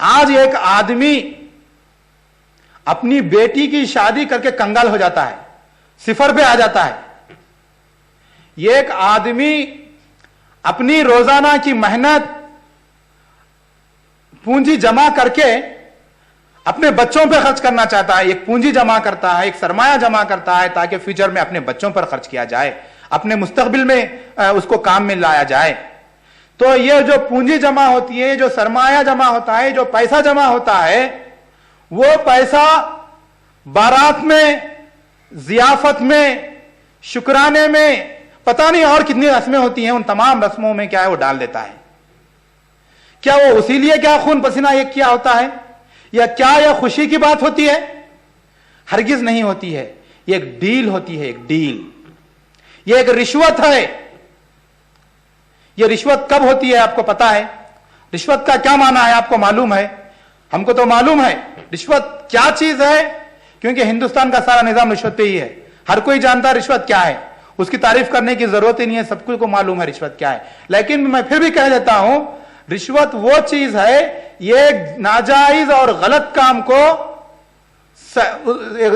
آج ایک آدمی اپنی بیٹی کی شادی کر کے کنگال ہو جاتا ہے, صفر پہ آ جاتا ہے. یہ ایک آدمی اپنی روزانہ کی محنت پونجی جمع کر کے اپنے بچوں پہ خرچ کرنا چاہتا ہے, ایک پونجی جمع کرتا ہے, ایک سرمایہ جمع کرتا ہے تاکہ فیوچر میں اپنے بچوں پر خرچ کیا جائے, اپنے مستقبل میں اس کو کام میں لایا جائے. تو یہ جو پونجی جمع ہوتی ہے, جو سرمایہ جمع ہوتا ہے, جو پیسہ جمع ہوتا ہے, وہ پیسہ بارات میں, ضیافت میں, شکرانے میں, پتہ نہیں اور کتنی رسمیں ہوتی ہیں, ان تمام رسموں میں کیا ہے وہ ڈال دیتا ہے. کیا وہ اسی لیے کیا خون پسینہ ایک کیا ہوتا ہے, یا کیا یہ خوشی کی بات ہوتی ہے؟ ہرگز نہیں ہوتی ہے. یہ ایک ڈیل ہوتی ہے, ایک ڈیل. یہ ایک رشوت ہے. یہ رشوت کب ہوتی ہے آپ کو پتا ہے؟ رشوت کا کیا معنی ہے آپ کو معلوم ہے؟ ہم کو تو معلوم ہے رشوت کیا چیز ہے, کیونکہ ہندوستان کا سارا نظام رشوت پہ ہی ہے. ہر کوئی جانتا ہے رشوت کیا ہے, اس کی تعریف کرنے کی ضرورت ہی نہیں ہے, سب کو معلوم ہے رشوت کیا ہے. لیکن میں پھر بھی کہہ دیتا ہوں, رشوت وہ چیز ہے, یہ ناجائز اور غلط کام کو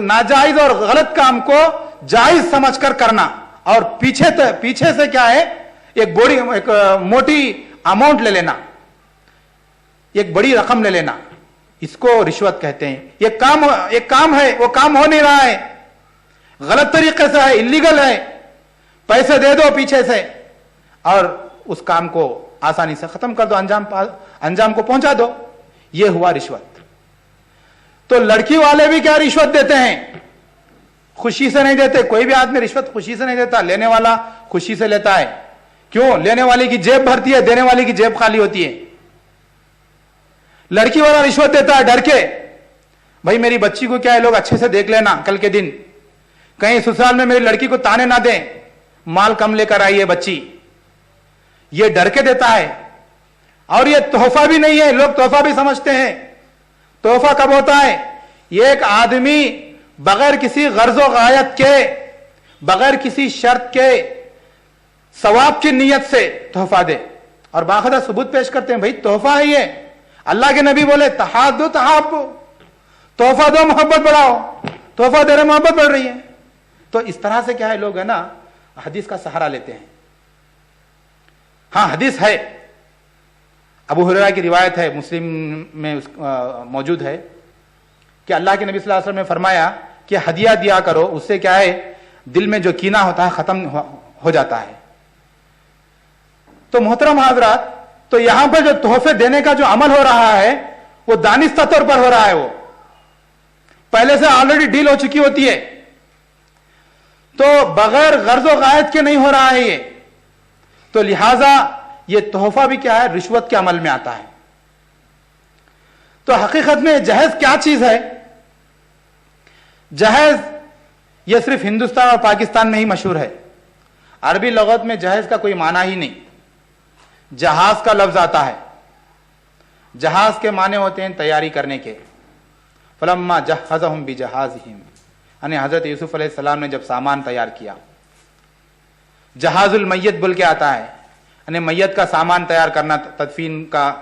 ناجائز اور غلط کام کو جائز سمجھ کر کرنا, اور پیچھے سے کیا ہے ایک موٹی اماؤنٹ لے لینا, ایک بڑی رقم لے لینا, اس کو رشوت کہتے ہیں. ایک کام ہے, وہ کام ہو نہیں رہا ہے, غلط طریقے سے ہے, انلیگل ہے, پیسے دے دو پیچھے سے اور اس کام کو آسانی سے ختم کر دو, انجام کو پہنچا دو. یہ ہوا رشوت. تو لڑکی والے بھی کیا رشوت دیتے ہیں؟ خوشی سے نہیں دیتے. کوئی بھی آدمی رشوت خوشی سے نہیں دیتا, لینے والا خوشی سے لیتا ہے. کیوں؟ لینے والے کی جیب بھرتی ہے, دینے والے کی جیب خالی ہوتی ہے. لڑکی والا رشوت دیتا ہے ڈر کے, بھائی میری بچی کو کیا ہے لوگ اچھے سے دیکھ لینا, کل کے دن کہیں سسرال میں میری لڑکی کو تانے نہ دیں, مال کم لے کر آئی ہے بچی. یہ ڈر کے دیتا ہے. اور یہ تحفہ بھی نہیں ہے, لوگ تحفہ بھی سمجھتے ہیں. تحفہ کب ہوتا ہے؟ یہ ایک آدمی بغیر کسی غرض و غایت کے, بغیر کسی شرط کے, ثواب کی نیت سے تحفہ دے, اور باقاعدہ ثبوت پیش کرتے ہیں بھائی تحفہ ہے یہ. اللہ کے نبی بولے تحادو تحابو, تحفہ دو محبت بڑھاؤ, تحفہ دے رہے محبت بڑھ رہی ہے. تو اس طرح سے کیا ہے لوگ ہے نا حدیث کا سہارا لیتے ہیں. ہاں حدیث ہے, ابو ہریرہ کی روایت ہے, مسلم میں موجود ہے کہ اللہ کے نبی صلی اللہ علیہ وسلم نے فرمایا کہ ہدیہ دیا کرو, اس سے کیا ہے دل میں جو کینہ ہوتا ہے ختم ہو جاتا ہے. تو محترم حضرات, تو یہاں پر جو تحفے دینے کا جو عمل ہو رہا ہے وہ دانستہ طور پر ہو رہا ہے, وہ پہلے سے آلریڈی ڈیل ہو چکی ہوتی ہے. تو بغیر غرض و غایت کے نہیں ہو رہا ہے یہ. تو لہذا یہ تحفہ بھی کیا ہے رشوت کے عمل میں آتا ہے. تو حقیقت میں جہیز کیا چیز ہے؟ جہیز یہ صرف ہندوستان اور پاکستان میں ہی مشہور ہے. عربی لغت میں جہیز کا کوئی معنی ہی نہیں. جہاز کا لفظ آتا ہے, جہاز کے معنی ہوتے ہیں تیاری کرنے کے. فلما جہزہم بجہازہم, یعنی حضرت یوسف علیہ السلام نے جب سامان تیار کیا. جہاز المیت بول کے آتا ہے, یعنی میت کا سامان تیار کرنا, تدفین کا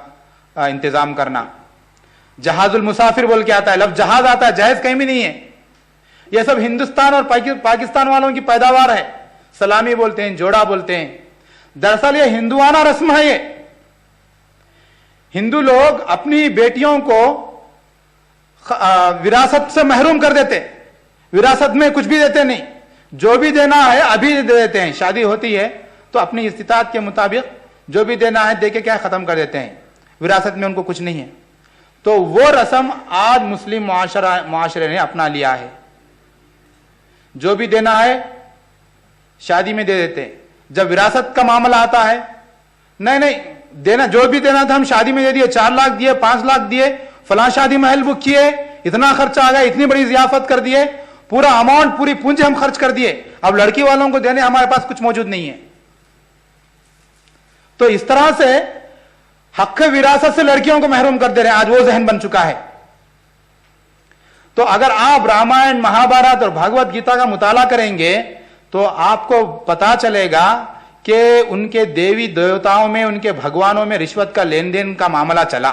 انتظام کرنا. جہاز المسافر بول کے آتا ہے, لفظ جہاز آتا ہے, جہیز کہیں بھی نہیں ہے. یہ سب ہندوستان اور پاکستان والوں کی پیداوار ہے. سلامی بولتے ہیں, جوڑا بولتے ہیں. دراصل یہ ہندوانہ رسم ہے. یہ ہندو لوگ اپنی بیٹیوں کو وراثت سے محروم کر دیتے, وراثت میں کچھ بھی دیتے نہیں, جو بھی دینا ہے ابھی دے دیتے ہیں. شادی ہوتی ہے تو اپنی استطاعت کے مطابق جو بھی دینا ہے دے کے کیا ختم کر دیتے ہیں, وراثت میں ان کو کچھ نہیں ہے. تو وہ رسم آج مسلم معاشرے نے اپنا لیا ہے. جو بھی دینا ہے شادی میں دے دیتے ہیں. جب وراثت کا معاملہ آتا ہے, نہیں دینا, جو بھی دینا تھا ہم شادی میں دے دیے, 4 لاکھ دیے, 5 لاکھ دیے, فلاں شادی محل بک کیے, اتنا خرچہ آ گیا, اتنی بڑی ضیافت کر دیے, پورا اماؤنٹ پوری پونجی ہم خرچ کر دیے. اب لڑکی والوں کو دینے ہمارے پاس کچھ موجود نہیں ہے. تو اس طرح سے حق وراثت سے لڑکیوں کو محروم کر دے رہے ہیں. آج وہ ذہن بن چکا ہے. تو اگر آپ رامائن, مہابھارت اور بھاگوت گیتا کا مطالعہ کریں گے تو آپ کو پتا چلے گا کہ ان کے دیوی دیوتاؤں میں, ان کے بھگوانوں میں رشوت کا لین دین کا معاملہ چلا.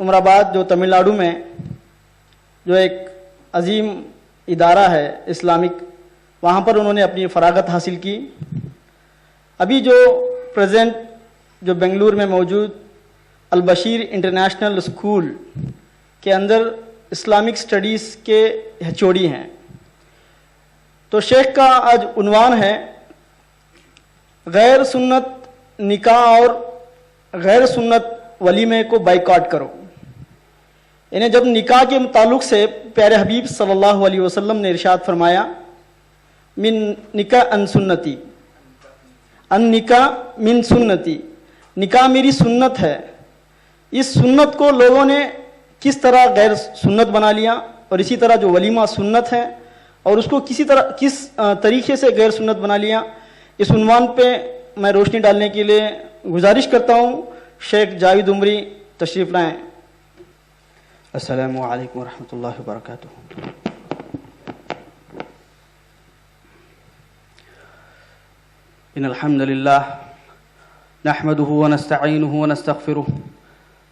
عمر آباد جو تمل ناڈو میں جو ایک عظیم ادارہ ہے اسلامک، وہاں پر انہوں نے اپنی فراغت حاصل کی۔ ابھی جو پریزنٹ جو بنگلور میں موجود البشیر انٹرنیشنل اسکول کے اندر اسلامک سٹڈیز کے HOD ہیں۔ تو شیخ کا آج عنوان ہے غیر سنت نکاح اور غیر سنت ولیمے کو بائیکاٹ کرو۔ یعنی جب نکاح کے تعلق سے پیارے حبیب صلی اللہ علیہ وسلم نے ارشاد فرمایا من نکاح ان سنتی، ان نکاح من سنتی، نکاح میری سنت ہے، اس سنت کو لوگوں نے کس طرح غیر سنت بنا لیا، اور اسی طرح جو ولیمہ سنت ہے اور اس کو کس طریقے سے غیر سنت بنا لیا، اس عنوان پہ میں روشنی ڈالنے کے لیے گزارش کرتا ہوں شیخ جاوید عمری تشریف لائیں۔ السلام علیکم ورحمۃ اللہ وبرکاتہ۔ ان الحمد لله نحمده ونستعينه ونستغفره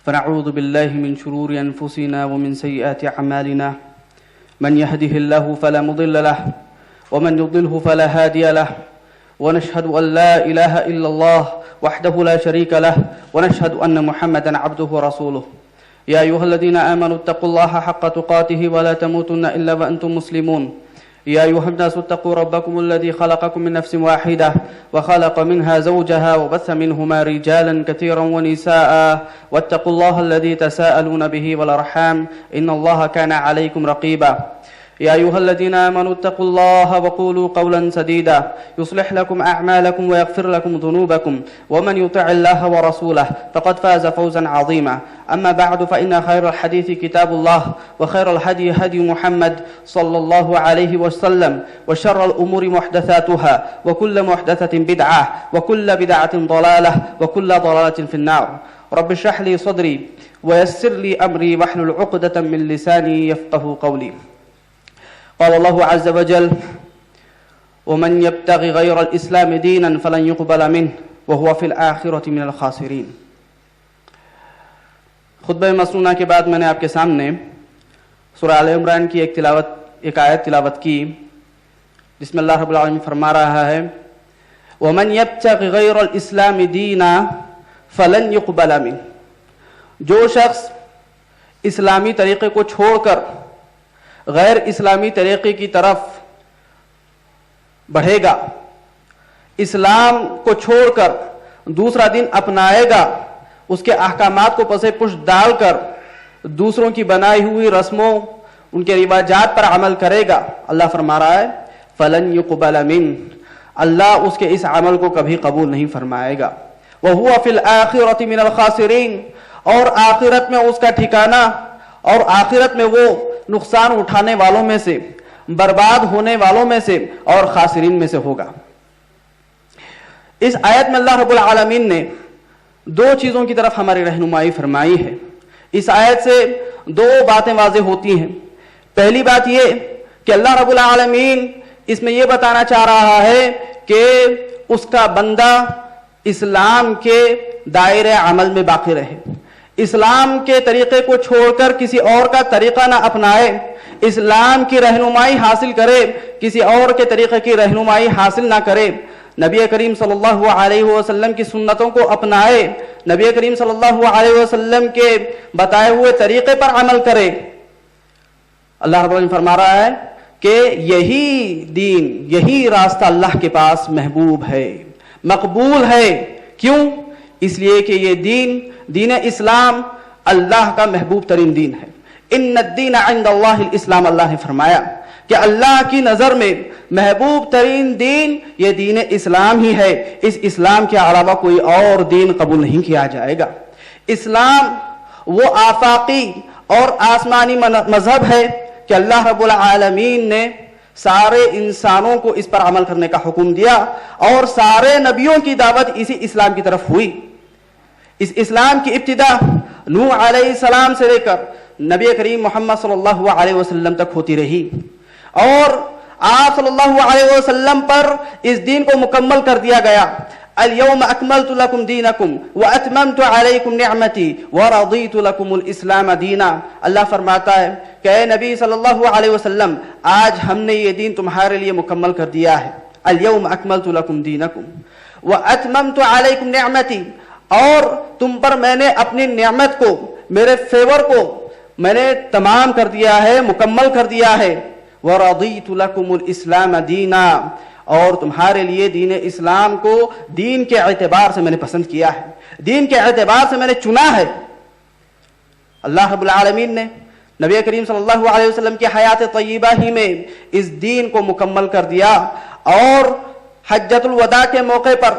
فنعوذ بالله من شرور انفسنا ومن سيئات اعمالنا، من يهده الله فلا مضل له ومن يضلله فلا هادي له، ونشهد ان لا اله الا الله وحده لا شريك له، ونشهد ان محمدا عبده ورسوله۔ يا ايها الذين امنوا اتقوا الله حق تقاته ولا تموتن الا وانتم مسلمون۔ يا أيها الناس اتقوا ربكم الذي خلقكم من نفس واحدة وخلق منها زوجها وبث منهما رجالا كثيرا ونساء، واتقوا الله الذي تساءلون به والأرحام إن الله كان عليكم رقيبا۔ يا أيها الذين آمنوا اتقوا الله وقولوا قولا سديدا يصلح لكم أعمالكم ويغفر لكم ذنوبكم، ومن يطع الله ورسوله فقد فاز فوزا عظيما۔ أما بعد فإن خير الحديث كتاب الله، وخير الهدي هدي محمد صلى الله عليه وسلم، وشر الأمور محدثاتها، وكل محدثة بدعة، وكل بدعة ضلالة، وكل ضلالة في النار۔ رب اشرح لي صدري ويسر لي أمري واحلل عقدة من لساني يفقهوا قولي۔ قال الله عز وجل ومن يبتغي غير الإسلام دينا فلن يقبل منه وهو في الآخرة من الخاسرين۔ خطبہ مسنونہ کے بعد میں نے آپ کے سامنے سورہ آل عمران کی ایک آیت تلاوت کی، جس میں اللہ رب العالمین فرما رہا ہے وَمَنْ يَبْتَغِ غَيْرَ الْإِسْلَامِ دِينًا فَلَنْ يُقْبَلَ مِنْهُ، جو شخص اسلامی طریقے کو چھوڑ کر غیر اسلامی طریقے کی طرف بڑھے گا، اسلام کو چھوڑ کر دوسرا دین اپنائے گا، اس کے احکامات کو پسے پش ڈال کر دوسروں کی بنائی ہوئی رسموں، ان کے رواجات پر عمل کرے گا، اللہ فرما رہا ہے فَلَنْ يُقْبَلَ مِنْهُ، اللہ اس کے اس عمل کو کبھی قبول نہیں فرمائے گا۔ وَهُوَ فِي الْآخِرَةِ مِنَ الْخَاسِرِينَ، اور آخرت میں اس کا ٹھکانہ، اور آخرت میں وہ نقصان اٹھانے والوں میں سے، برباد ہونے والوں میں سے، اور خاسرین میں سے ہوگا۔ اس آیت میں اللہ رب العالمین نے دو چیزوں کی طرف ہماری رہنمائی فرمائی ہے۔ اس آیت سے دو باتیں واضح ہوتی ہیں۔ پہلی بات یہ کہ اللہ رب العالمین اس میں یہ بتانا چاہ رہا ہے کہ اس کا بندہ اسلام کے دائرے عمل میں باقی رہے، اسلام کے طریقے کو چھوڑ کر کسی اور کا طریقہ نہ اپنائے، اسلام کی رہنمائی حاصل کرے، کسی اور کے طریقے کی رہنمائی حاصل نہ کرے، نبی کریم صلی اللہ علیہ وسلم کی سنتوں کو اپنائے، نبی کریم صلی اللہ علیہ وسلم کے بتائے ہوئے طریقے پر عمل کرے۔ اللہ رب العالمین فرما رہا ہے کہ یہی دین، یہی راستہ اللہ کے پاس محبوب ہے، مقبول ہے۔ کیوں؟ اس لیے کہ یہ دین اسلام اللہ کا محبوب ترین دین ہے۔ ان الدین عند اللہ الاسلام، اللہ نے فرمایا کہ اللہ کی نظر میں محبوب ترین دین یہ دین اسلام ہی ہے، اس اسلام کے علاوہ کوئی اور دین قبول نہیں کیا جائے گا۔ اسلام وہ آفاقی اور آسمانی مذہب ہے کہ اللہ رب العالمین نے سارے انسانوں کو اس پر عمل کرنے کا حکم دیا، اور سارے نبیوں کی دعوت اسی اسلام کی طرف ہوئی۔ اس اسلام کی ابتدا نوح علیہ السلام سے لے کر نبی کریم محمد صلی اللہ علیہ وسلم تک ہوتی رہی، اور آپ صلی اللہ علیہ وسلم پر اس دین کو مکمل کر دیا گیا۔ اليوم اکملت لکم دینکم واتممت علیکم نعمتی ورضیت لکم الاسلام دینا. اللہ فرماتا ہے کہ اے نبی صلی اللہ علیہ وسلم آج ہم نے یہ دین تمہارے لیے مکمل کر دیا ہے. اليوم اکملت لکم دینکم واتممت علیکم نعمتی, اور تم پر میں نے اپنی نعمت کو, میرے فیور کو میں نے تمام کر دیا ہے, مکمل کر دیا ہے. ورضیت لکم الاسلام دینا, اور تمہارے لیے دین اسلام کو دین کے اعتبار سے میں نے پسند کیا ہے, دین کے اعتبار سے میں نے چنا ہے. اللہ رب العالمین نے نبی کریم صلی اللہ علیہ وسلم کی حیات طیبہ ہی میں اس دین کو مکمل کر دیا, اور حجۃ الوداع کے موقع پر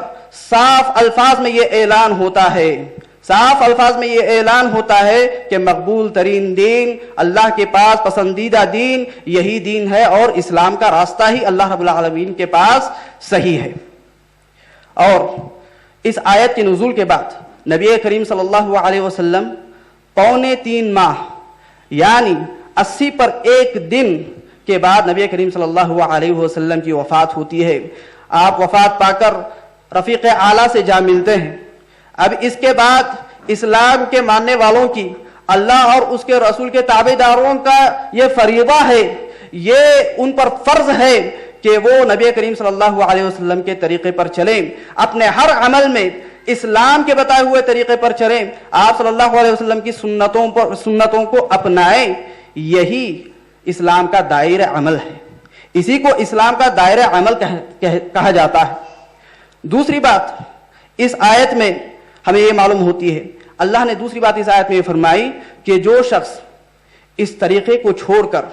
صاف الفاظ میں یہ اعلان ہوتا ہے, صاف الفاظ میں یہ اعلان ہوتا ہے کہ مقبول ترین دین, اللہ کے پاس پسندیدہ دین یہی دین ہے, اور اسلام کا راستہ ہی اللہ رب العالمین کے پاس صحیح ہے. اور اس آیت کے نزول کے بعد نبی کریم صلی اللہ علیہ وسلم 3.25 ماہ یعنی 80 پر 1 دن کے بعد نبی کریم صلی اللہ علیہ وسلم کی وفات ہوتی ہے. آپ وفات پا کر رفیق اعلیٰ سے جا ملتے ہیں. اب اس کے بعد اسلام کے ماننے والوں کی, اللہ اور اس کے رسول کے تابع داروں کا یہ فریضہ ہے, یہ ان پر فرض ہے کہ وہ نبی کریم صلی اللہ علیہ وسلم کے طریقے پر چلیں, اپنے ہر عمل میں اسلام کے بتائے ہوئے طریقے پر چلیں, آپ صلی اللہ علیہ وسلم کی سنتوں کو اپنائیں. یہی اسلام کا دائرہ عمل ہے, اسی کو اسلام کا دائرہ عمل کہا جاتا ہے. دوسری بات اس آیت میں ہمیں یہ معلوم ہوتی ہے, اللہ نے دوسری بات اس آیت میں یہ فرمائی کہ جو شخص اس طریقے کو چھوڑ کر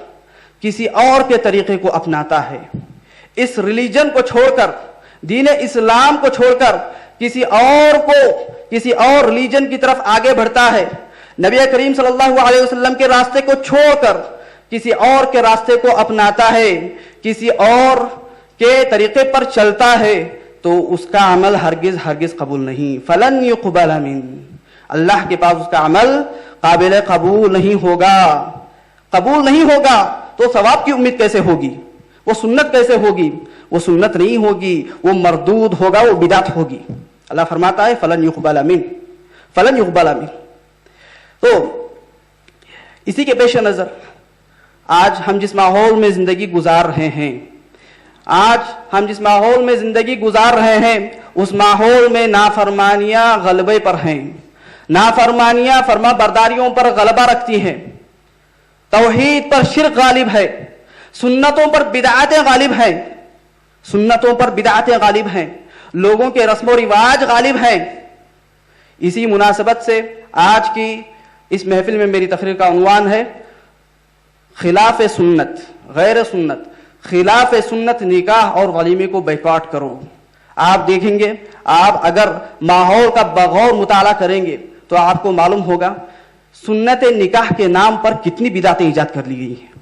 کسی اور کے طریقے کو اپناتا ہے, اس ریلیجن کو چھوڑ کر, دین اسلام کو چھوڑ کر کسی اور ریلیجن کی طرف آگے بڑھتا ہے, نبی کریم صلی اللہ علیہ وسلم کے راستے کو چھوڑ کر کسی اور کے راستے کو اپناتا ہے, کسی اور کے طریقے پر چلتا ہے, تو اس کا عمل ہرگز قبول نہیں. فلن يقبل من, اللہ کے پاس اس کا عمل قابل قبول نہیں ہوگا. تو ثواب کی امید کیسے ہوگی, وہ سنت کیسے ہوگی, وہ سنت نہیں ہوگی, وہ مردود ہوگا, وہ بدعت ہوگی. اللہ فرماتا ہے فلن يقبل من. تو اسی کے پیش نظر آج ہم جس ماحول میں زندگی گزار رہے ہیں, اس ماحول میں نافرمانیاں غلبے پر ہیں, نافرمانیاں فرما برداریوں پر غلبہ رکھتی ہیں, توحید پر شرک غالب ہے, سنتوں پر بدعتیں غالب ہیں, لوگوں کے رسم و رواج غالب ہیں. اسی مناسبت سے آج کی اس محفل میں میری تقریر کا عنوان ہے خلاف سنت, غیر سنت, خلاف سنت نکاح اور ولیمے کو بیکاٹ کرو. آپ دیکھیں گے, آپ اگر ماحول کا بغور مطالعہ کریں گے تو آپ کو معلوم ہوگا سنت نکاح کے نام پر کتنی بدعتیں ایجاد کر لی گئی ہیں.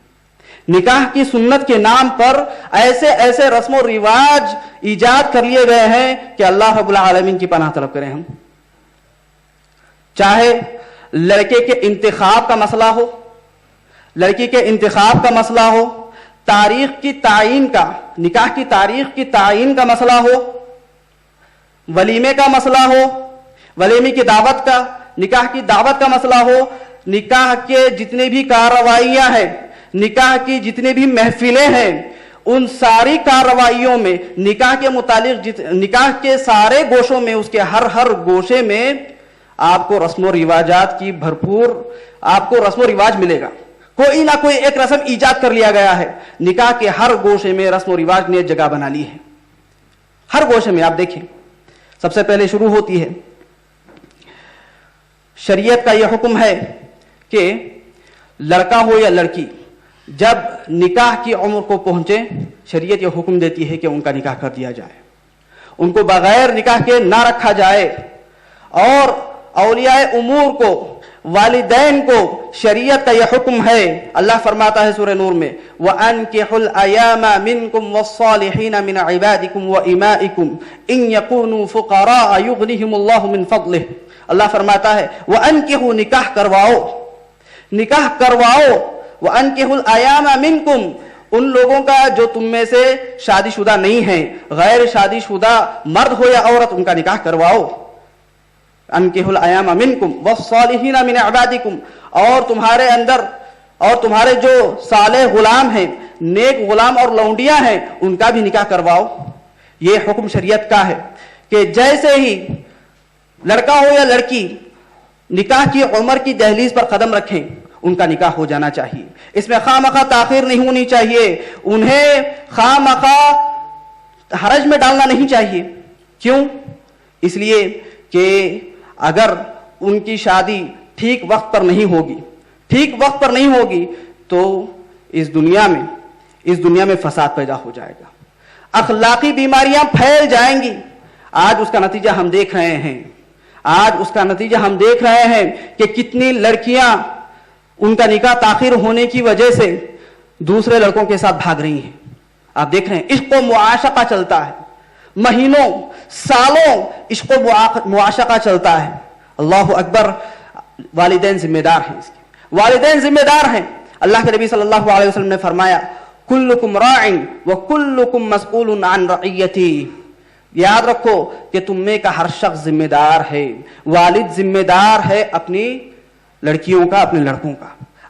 نکاح کی سنت کے نام پر ایسے رسم و رواج ایجاد کر لیے گئے ہیں کہ اللہ رب العالمین کی پناہ طلب کریں ہم. چاہے لڑکے کے انتخاب کا مسئلہ ہو, لڑکی کے انتخاب کا مسئلہ ہو, تاریخ کی تعین کا, نکاح کی تاریخ کی تعین کا مسئلہ ہو, ولیمے کا مسئلہ ہو, ولیمے کی دعوت کا, نکاح کی دعوت کا مسئلہ ہو, نکاح کے جتنے بھی کارروائیاں ہیں, نکاح کی جتنے بھی محفلیں ہیں, ان ساری کارروائیوں میں نکاح کے متعلق نکاح کے سارے گوشوں میں, اس کے ہر گوشے میں آپ کو رسم و رواجات کی بھرپور آپ کو رسم و رواج ملے گا. کوئی نہ کوئی ایک رسم ایجاد کر لیا گیا ہے. نکاح کے ہر گوشے میں رسم و رواج نے جگہ بنا لی ہے. ہر گوشے میں آپ دیکھیں, سب سے پہلے شروع ہوتی ہے, شریعت کا یہ حکم ہے کہ لڑکا ہو یا لڑکی جب نکاح کی عمر کو پہنچے, شریعت یہ حکم دیتی ہے کہ ان کا نکاح کر دیا جائے, ان کو بغیر نکاح کے نہ رکھا جائے. اور اولیاء امور کو, والدین کو شریعت کا یہ حکم ہے. اللہ فرماتا ہے سورہ نور میں وَأَنْكِحُوا الْأَيَامَ مِنْكُمْ وَالصَّالِحِينَ مِنْ عِبَادِكُمْ وَإِمَائِكُمْ إِنْ يَكُونُوا فُقَرَاءَ يُغْنِهِمُ اللَّهُ مِنْ فَضْلِهِ. اللہ فرماتا ہے وَأَنْكِحُوا, نکاح کرواؤ, نکاح کرواؤ, وَأَنْكِحُوا الْأَيَامَ مِنْكُمْ, ان لوگوں کا جو تم میں سے شادی شدہ نہیں ہیں، غیر شادی شدہ مرد ہو یا عورت، ان کا نکاح کرواؤ. انکحوا الایام منکم والصالحین من عبادکم، اور تمہارے اندر اور تمہارے جو صالح غلام ہیں، نیک غلام اور لونڈیاں ہیں، ان کا بھی نکاح کرواؤ. یہ حکم شریعت کا ہے کہ جیسے ہی لڑکا ہو یا لڑکی نکاح کی عمر کی دہلیز پر قدم رکھیں، ان کا نکاح ہو جانا چاہیے. اس میں خواہ مخواہ تاخیر نہیں ہونی چاہیے، انہیں خواہ مخواہ حرج میں ڈالنا نہیں چاہیے. کیوں؟ اس لیے کہ اگر ان کی شادی ٹھیک وقت پر نہیں ہوگی تو اس دنیا میں فساد پیدا ہو جائے گا، اخلاقی بیماریاں پھیل جائیں گی. آج اس کا نتیجہ ہم دیکھ رہے ہیں کہ کتنی لڑکیاں ان کا نکاح تاخیر ہونے کی وجہ سے دوسرے لڑکوں کے ساتھ بھاگ رہی ہیں. آپ دیکھ رہے ہیں عشق و معاشقہ چلتا ہے، مہینوں سالوں عشق و معاشقہ چلتا ہے. اللہ اکبر. والدین ذمہ دار ہیں، اس کے والدین ذمہ دار ہیں. اللہ کے نبی صلی اللہ علیہ وسلم نے فرمایا کلکم راع وکلکم مسئول عن رعیتی. یاد رکھو کہ تم میں کا ہر شخص ذمہ دار ہے. والد ذمہ دار ہے اپنی لڑکیوں کا، اپنے لڑکوں کا،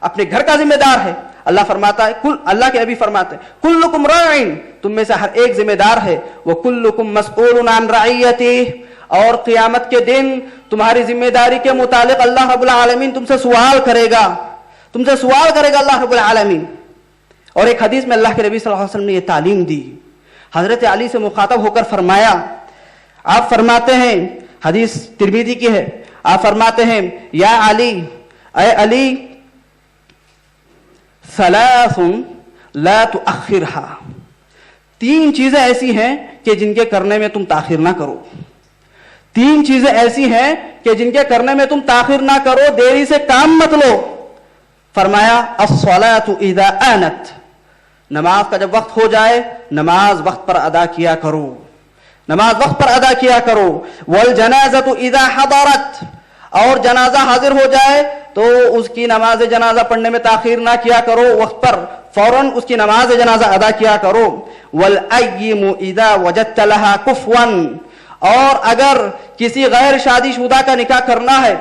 اپنے گھر کا ذمہ دار ہے. اللہ فرماتا ہے اللہ کے نبی فرماتے ہیں کلکم راع، تم میں سے ہر ایک ذمہ دار ہے. وکلکم مسئول عن رعیتی، اور قیامت کے دن تمہاری ذمہ داری کے متعلق اللہ رب العالمین تم سے سوال کرے گا اللہ رب العالمین. اور ایک حدیث میں اللہ کے نبی صلی اللہ علیہ وسلم نے یہ تعلیم دی. حضرت علی سے مخاطب ہو کر فرمایا، آپ فرماتے ہیں، حدیث ترمذی کی ہے، آپ فرماتے ہیں یا علی، اے علی، ثلاث لا تؤخرها، تین چیزیں ایسی ہیں کہ جن کے کرنے میں تم تاخیر نہ کرو. تین چیزیں ایسی ہیں کہ جن کے کرنے میں تم تاخیر نہ کرو، دیری سے کام مت لو. فرمایا الصلاۃ اذا آنت، نماز کا جب وقت ہو جائے نماز وقت پر ادا کیا کرو. والجنازۃ اذا حضرت، اور جنازہ حاضر ہو جائے تو اس کی نماز جنازہ پڑھنے میں تاخیر نہ کیا کرو، وقت پر فوراً اس کی نماز جنازہ ادا کیا کرو. والأيم اذا وجدت لها كفوا، اور اگر کسی غیر شادی شدہ کا نکاح کرنا ہے،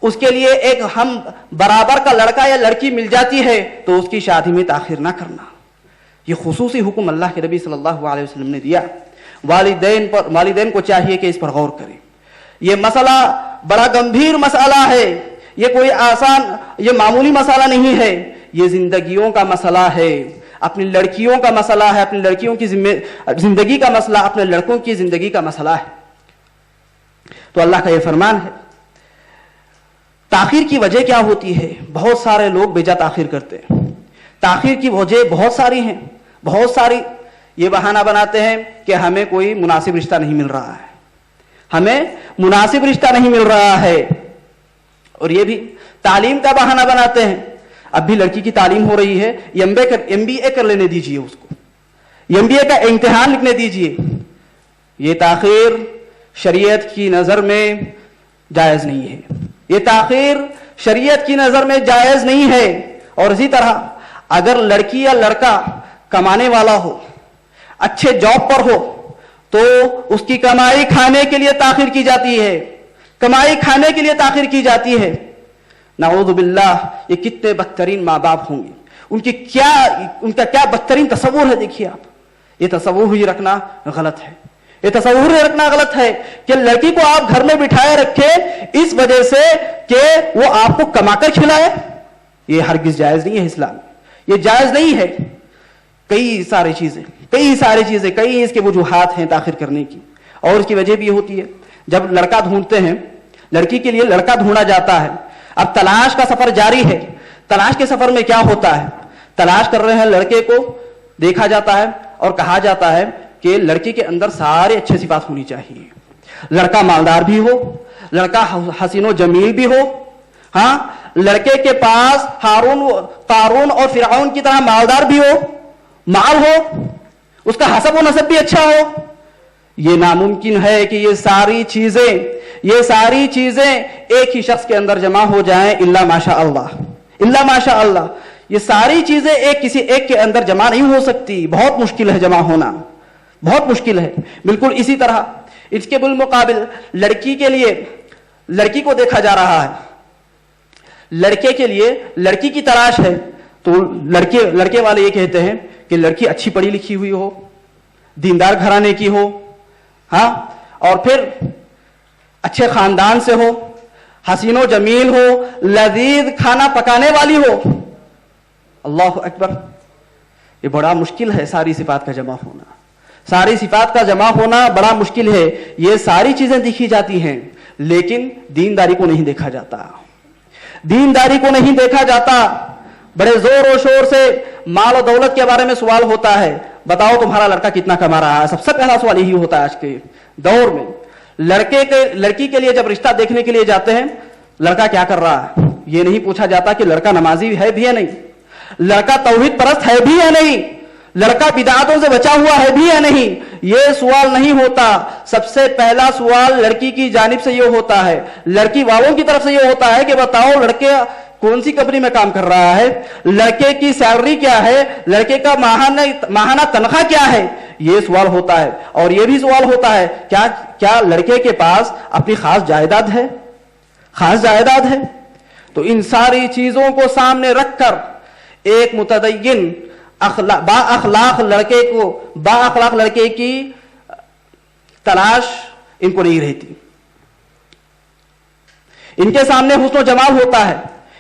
اس کے لیے ایک ہم برابر کا لڑکا یا لڑکی مل جاتی ہے تو اس کی شادی میں تاخیر نہ کرنا. یہ خصوصی حکم اللہ کے نبی صلی اللہ علیہ وسلم نے دیا. والدین کو چاہیے کہ اس پر غور کریں. یہ مسئلہ بڑا گمبھیر مسئلہ ہے، یہ کوئی آسان، یہ معمولی مسئلہ نہیں ہے، یہ زندگیوں کا مسئلہ ہے، اپنی لڑکیوں کا مسئلہ ہے، اپنی لڑکیوں کی زندگی کا مسئلہ، اپنے لڑکوں کی زندگی کا مسئلہ ہے. تو اللہ کا یہ فرمان ہے. تاخیر کی وجہ کیا ہوتی ہے؟ بہت سارے لوگ بیجا تاخیر کرتے ہیں. تاخیر کی وجہ بہت ساری ہیں، بہت ساری. یہ بہانہ بناتے ہیں کہ ہمیں کوئی مناسب رشتہ نہیں مل رہا ہے، اور یہ بھی تعلیم کا بہانہ بناتے ہیں. اب بھی لڑکی کی تعلیم ہو رہی ہے، ایم بی اے کر لینے دیجئے، اس کو ایم بی اے کا امتحان لکھنے دیجئے. یہ تاخیر شریعت کی نظر میں جائز نہیں ہے، یہ تاخیر شریعت کی نظر میں جائز نہیں ہے. اور اسی طرح اگر لڑکی یا لڑکا کمانے والا ہو، اچھے جاب پر ہو، تو اس کی کمائی کھانے کے لیے تاخیر کی جاتی ہے. نعوذ باللہ. یہ کتنے بدترین ماں باپ ہوں گے، ان کا کیا بدترین تصور ہے. دیکھیے آپ، یہ تصور ہی رکھنا غلط ہے کہ لڑکی کو آپ گھر میں بٹھائے رکھے اس وجہ سے کہ وہ آپ کو کما کر کھلائے. یہ ہرگز جائز نہیں ہے اسلام میں، یہ جائز نہیں ہے. کئی ساری چیزیں کئی اس کے وجوہات ہیں تاخیر کرنے کی. اور اس کی وجہ بھی ہوتی ہے جب لڑکا ڈھونڈتے ہیں، لڑکی کے لیے لڑکا ڈھونڈا جاتا ہے. اب تلاش کا سفر جاری ہے. تلاش کے سفر میں کیا ہوتا ہے؟ تلاش کر رہے ہیں لڑکے کو، دیکھا جاتا ہے اور کہا جاتا ہے کہ لڑکی کے اندر سارے اچھے صفات ہونی چاہیے. لڑکا مالدار بھی ہو، لڑکا حسین و جمیل بھی ہو، ہاں لڑکے کے پاس قارون اور فرعون کی طرح مالدار بھی ہو، مال ہو، اس کا حسب و نسب بھی اچھا ہو. یہ ناممکن ہے کہ یہ ساری چیزیں ایک ہی شخص کے اندر جمع ہو جائیں الا ماشاء اللہ. یہ ساری چیزیں کسی ایک کے اندر جمع نہیں ہو سکتی، بہت مشکل ہے جمع ہونا، بہت مشکل ہے۔ بالکل اسی طرح اس کے بالمقابل لڑکی کے لیے لڑکی کو دیکھا جا رہا ہے، لڑکے کے لیے لڑکی کی تلاش ہے، تو لڑکے والے یہ کہتے ہیں کہ لڑکی اچھی پڑھی لکھی ہوئی ہو، دیندار گھرانے کی ہو، ہاں، اور پھر اچھے خاندان سے ہو، حسین و جمیل ہو، لذیذ کھانا پکانے والی ہو۔ اللہ اکبر، یہ بڑا مشکل ہے ساری صفات کا جمع ہونا، ساری صفات کا جمع ہونا بڑا مشکل ہے۔ یہ ساری چیزیں دیکھی جاتی ہیں لیکن دینداری کو نہیں دیکھا جاتا، دینداری کو نہیں دیکھا جاتا۔ بڑے زور و شور سے مال و دولت کے بارے میں سوال ہوتا ہے، بتاؤ تمہارا لڑکا کتنا کما رہا ہے، سب سے پہلا سوال یہی ہوتا ہے آج کے دور میں۔ لڑکی کے لیے جب رشتہ دیکھنے کے لیے جاتے ہیں، لڑکا کیا کر رہا ہے یہ نہیں پوچھا جاتا کہ لڑکا نمازی ہے بھی یا نہیں، لڑکا توحید پرست ہے بھی یا نہیں، لڑکا بدعاتوں سے بچا ہوا ہے بھی یا نہیں، یہ سوال نہیں ہوتا۔ سب سے پہلا سوال لڑکی کی جانب سے یہ ہوتا ہے، لڑکی والوں کی طرف سے یہ ہوتا ہے کہ بتاؤ لڑکے کون سی کمپنی میں کام کر رہا ہے، لڑکے کی سیلری کیا ہے، لڑکے کا ماہانہ تنخواہ کیا ہے، یہ سوال ہوتا ہے۔ اور یہ بھی سوال ہوتا ہے کیا لڑکے کے پاس اپنی خاص جائیداد ہے، خاص جائیداد ہے۔ تو ان ساری چیزوں کو سامنے رکھ کر ایک متدین با اخلاق لڑکے کی تلاش ان کو نہیں رہتی۔ ان کے سامنے حسن و جمال ہوتا ہے،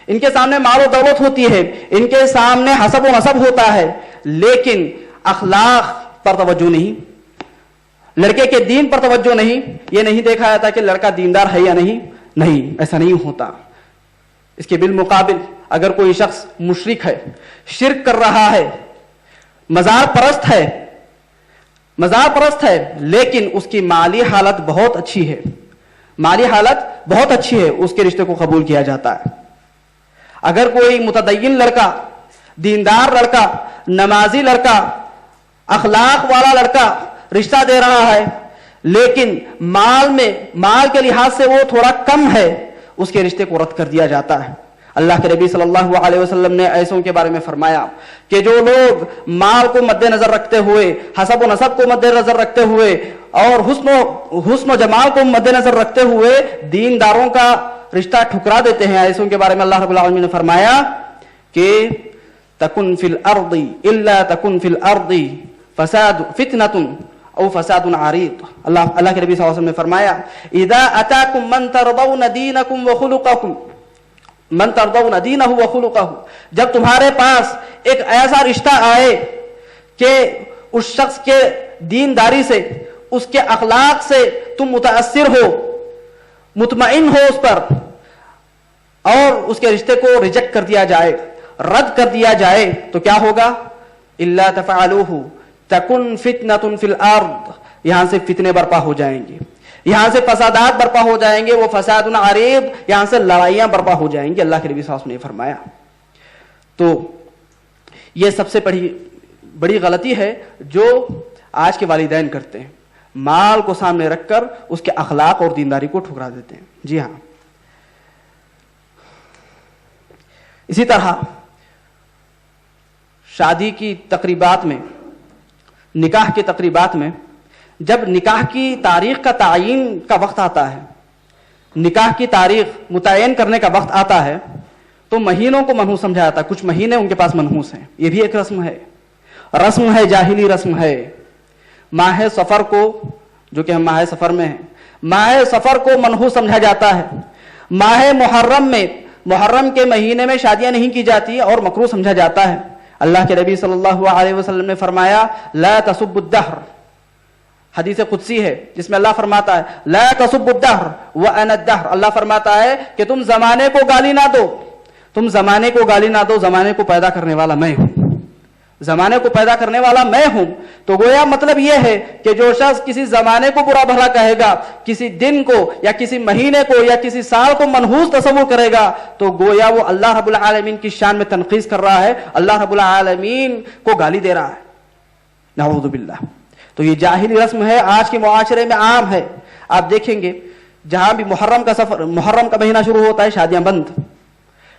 ان کے سامنے مال و دولت ہوتی ہے، ان کے سامنے حسب و نسب ہوتا ہے، لیکن اخلاق پر توجہ نہیں، لڑکے کے دین پر توجہ نہیں۔ یہ نہیں دیکھا جاتا کہ لڑکا دیندار ہے یا نہیں، ایسا نہیں ہوتا۔ اس کے بالمقابل اگر کوئی شخص مشرک ہے، شرک کر رہا ہے، مزار پرست ہے لیکن اس کی مالی حالت بہت اچھی ہے، مالی حالت بہت اچھی ہے، اس کے رشتے کو قبول کیا جاتا ہے۔ اگر کوئی متدین لڑکا، دیندار لڑکا، نمازی لڑکا، اخلاق والا لڑکا رشتہ دے رہا ہے لیکن مال کے لحاظ سے وہ تھوڑا کم ہے، اس کے رشتے کو رد کر دیا جاتا ہے۔ اللہ کے نبی صلی اللہ علیہ وسلم نے ایسوں کے بارے میں فرمایا کہ جو لوگ مال کو مد نظر رکھتے ہوئے، حسب و نسب کو مد نظر رکھتے ہوئے اور حسن و جمال کو مد نظر رکھتے ہوئے دینداروں کا رشتہ ٹھکرا دیتے ہیں، ایسوں کے بارے میں اللہ رب العالمین نے فرمایا کہ تکن فی الارض الا تکن فی الارض فساد فتنۃ او فساد عریض۔ اللہ کے نبی صلی اللہ علیہ وسلم نے فرمایا اذا اتاکم من ترضون دینکم وخلقکم من ترضون دینہ وخلقہ، جب تمہارے پاس ایک ایسا رشتہ آئے کہ اس شخص کے دینداری سے، اس کے اخلاق سے تم متاثر ہو، مطمئن ہو اس پر، اور اس کے رشتے کو ریجیکٹ کر دیا جائے، رد کر دیا جائے، تو کیا ہوگا؟ الا تفعلوہ تکن فتنۃ فی الارض، یہاں سے فتنے برپا ہو جائیں گے، یہاں سے فسادات برپا ہو جائیں گے، وہ فساد عریض، یہاں سے لڑائیاں برپا ہو جائیں گی، اللہ کے نبی صلی اللہ علیہ وسلم نے فرمایا۔ تو یہ سب سے بڑی غلطی ہے جو آج کے والدین کرتے ہیں، مال کو سامنے رکھ کر اس کے اخلاق اور دینداری کو ٹھکرا دیتے ہیں۔ جی ہاں، اسی طرح شادی کی تقریبات میں، نکاح کی تقریبات میں جب نکاح کی تاریخ کا تعین کا وقت آتا ہے، نکاح کی تاریخ متعین کرنے کا وقت آتا ہے، تو مہینوں کو منحوس سمجھا جاتا ہے، کچھ مہینے ان کے پاس منحوس ہیں۔ یہ بھی ایک رسم ہے، جاہلی رسم ہے۔ ماہ سفر کو، جو کہ ہم ماہ سفر میں ہیں، ماہ سفر کو منحوس سمجھا جاتا ہے۔ ماہ محرم کے مہینے میں شادیاں نہیں کی جاتی اور مکروہ سمجھا جاتا ہے۔ اللہ کے نبی صلی اللہ علیہ وسلم نے فرمایا لا تسبوا الدہر، حدیث قدسی ہے جس میں اللہ فرماتا ہے لا تسبوا الدہر وانا الدہر، اللہ فرماتا ہے کہ تم زمانے کو گالی نہ دو، تم زمانے کو گالی نہ دو، زمانے کو پیدا کرنے والا میں ہوں، زمانے کو پیدا کرنے والا میں ہوں۔ تو گویا مطلب یہ ہے کہ جو شخص کسی زمانے کو برا بھلا کہے گا، کسی دن کو یا کسی مہینے کو یا کسی سال کو منحوس تصور کرے گا، تو گویا وہ اللہ رب العالمین کی شان میں تنقیص کر رہا ہے، اللہ رب العالمین کو گالی دے رہا ہے، نعوذ باللہ۔ تو یہ جاہلی رسم ہے، آج کے معاشرے میں عام ہے۔ آپ دیکھیں گے جہاں بھی محرم کا مہینہ شروع ہوتا ہے،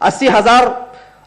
80,000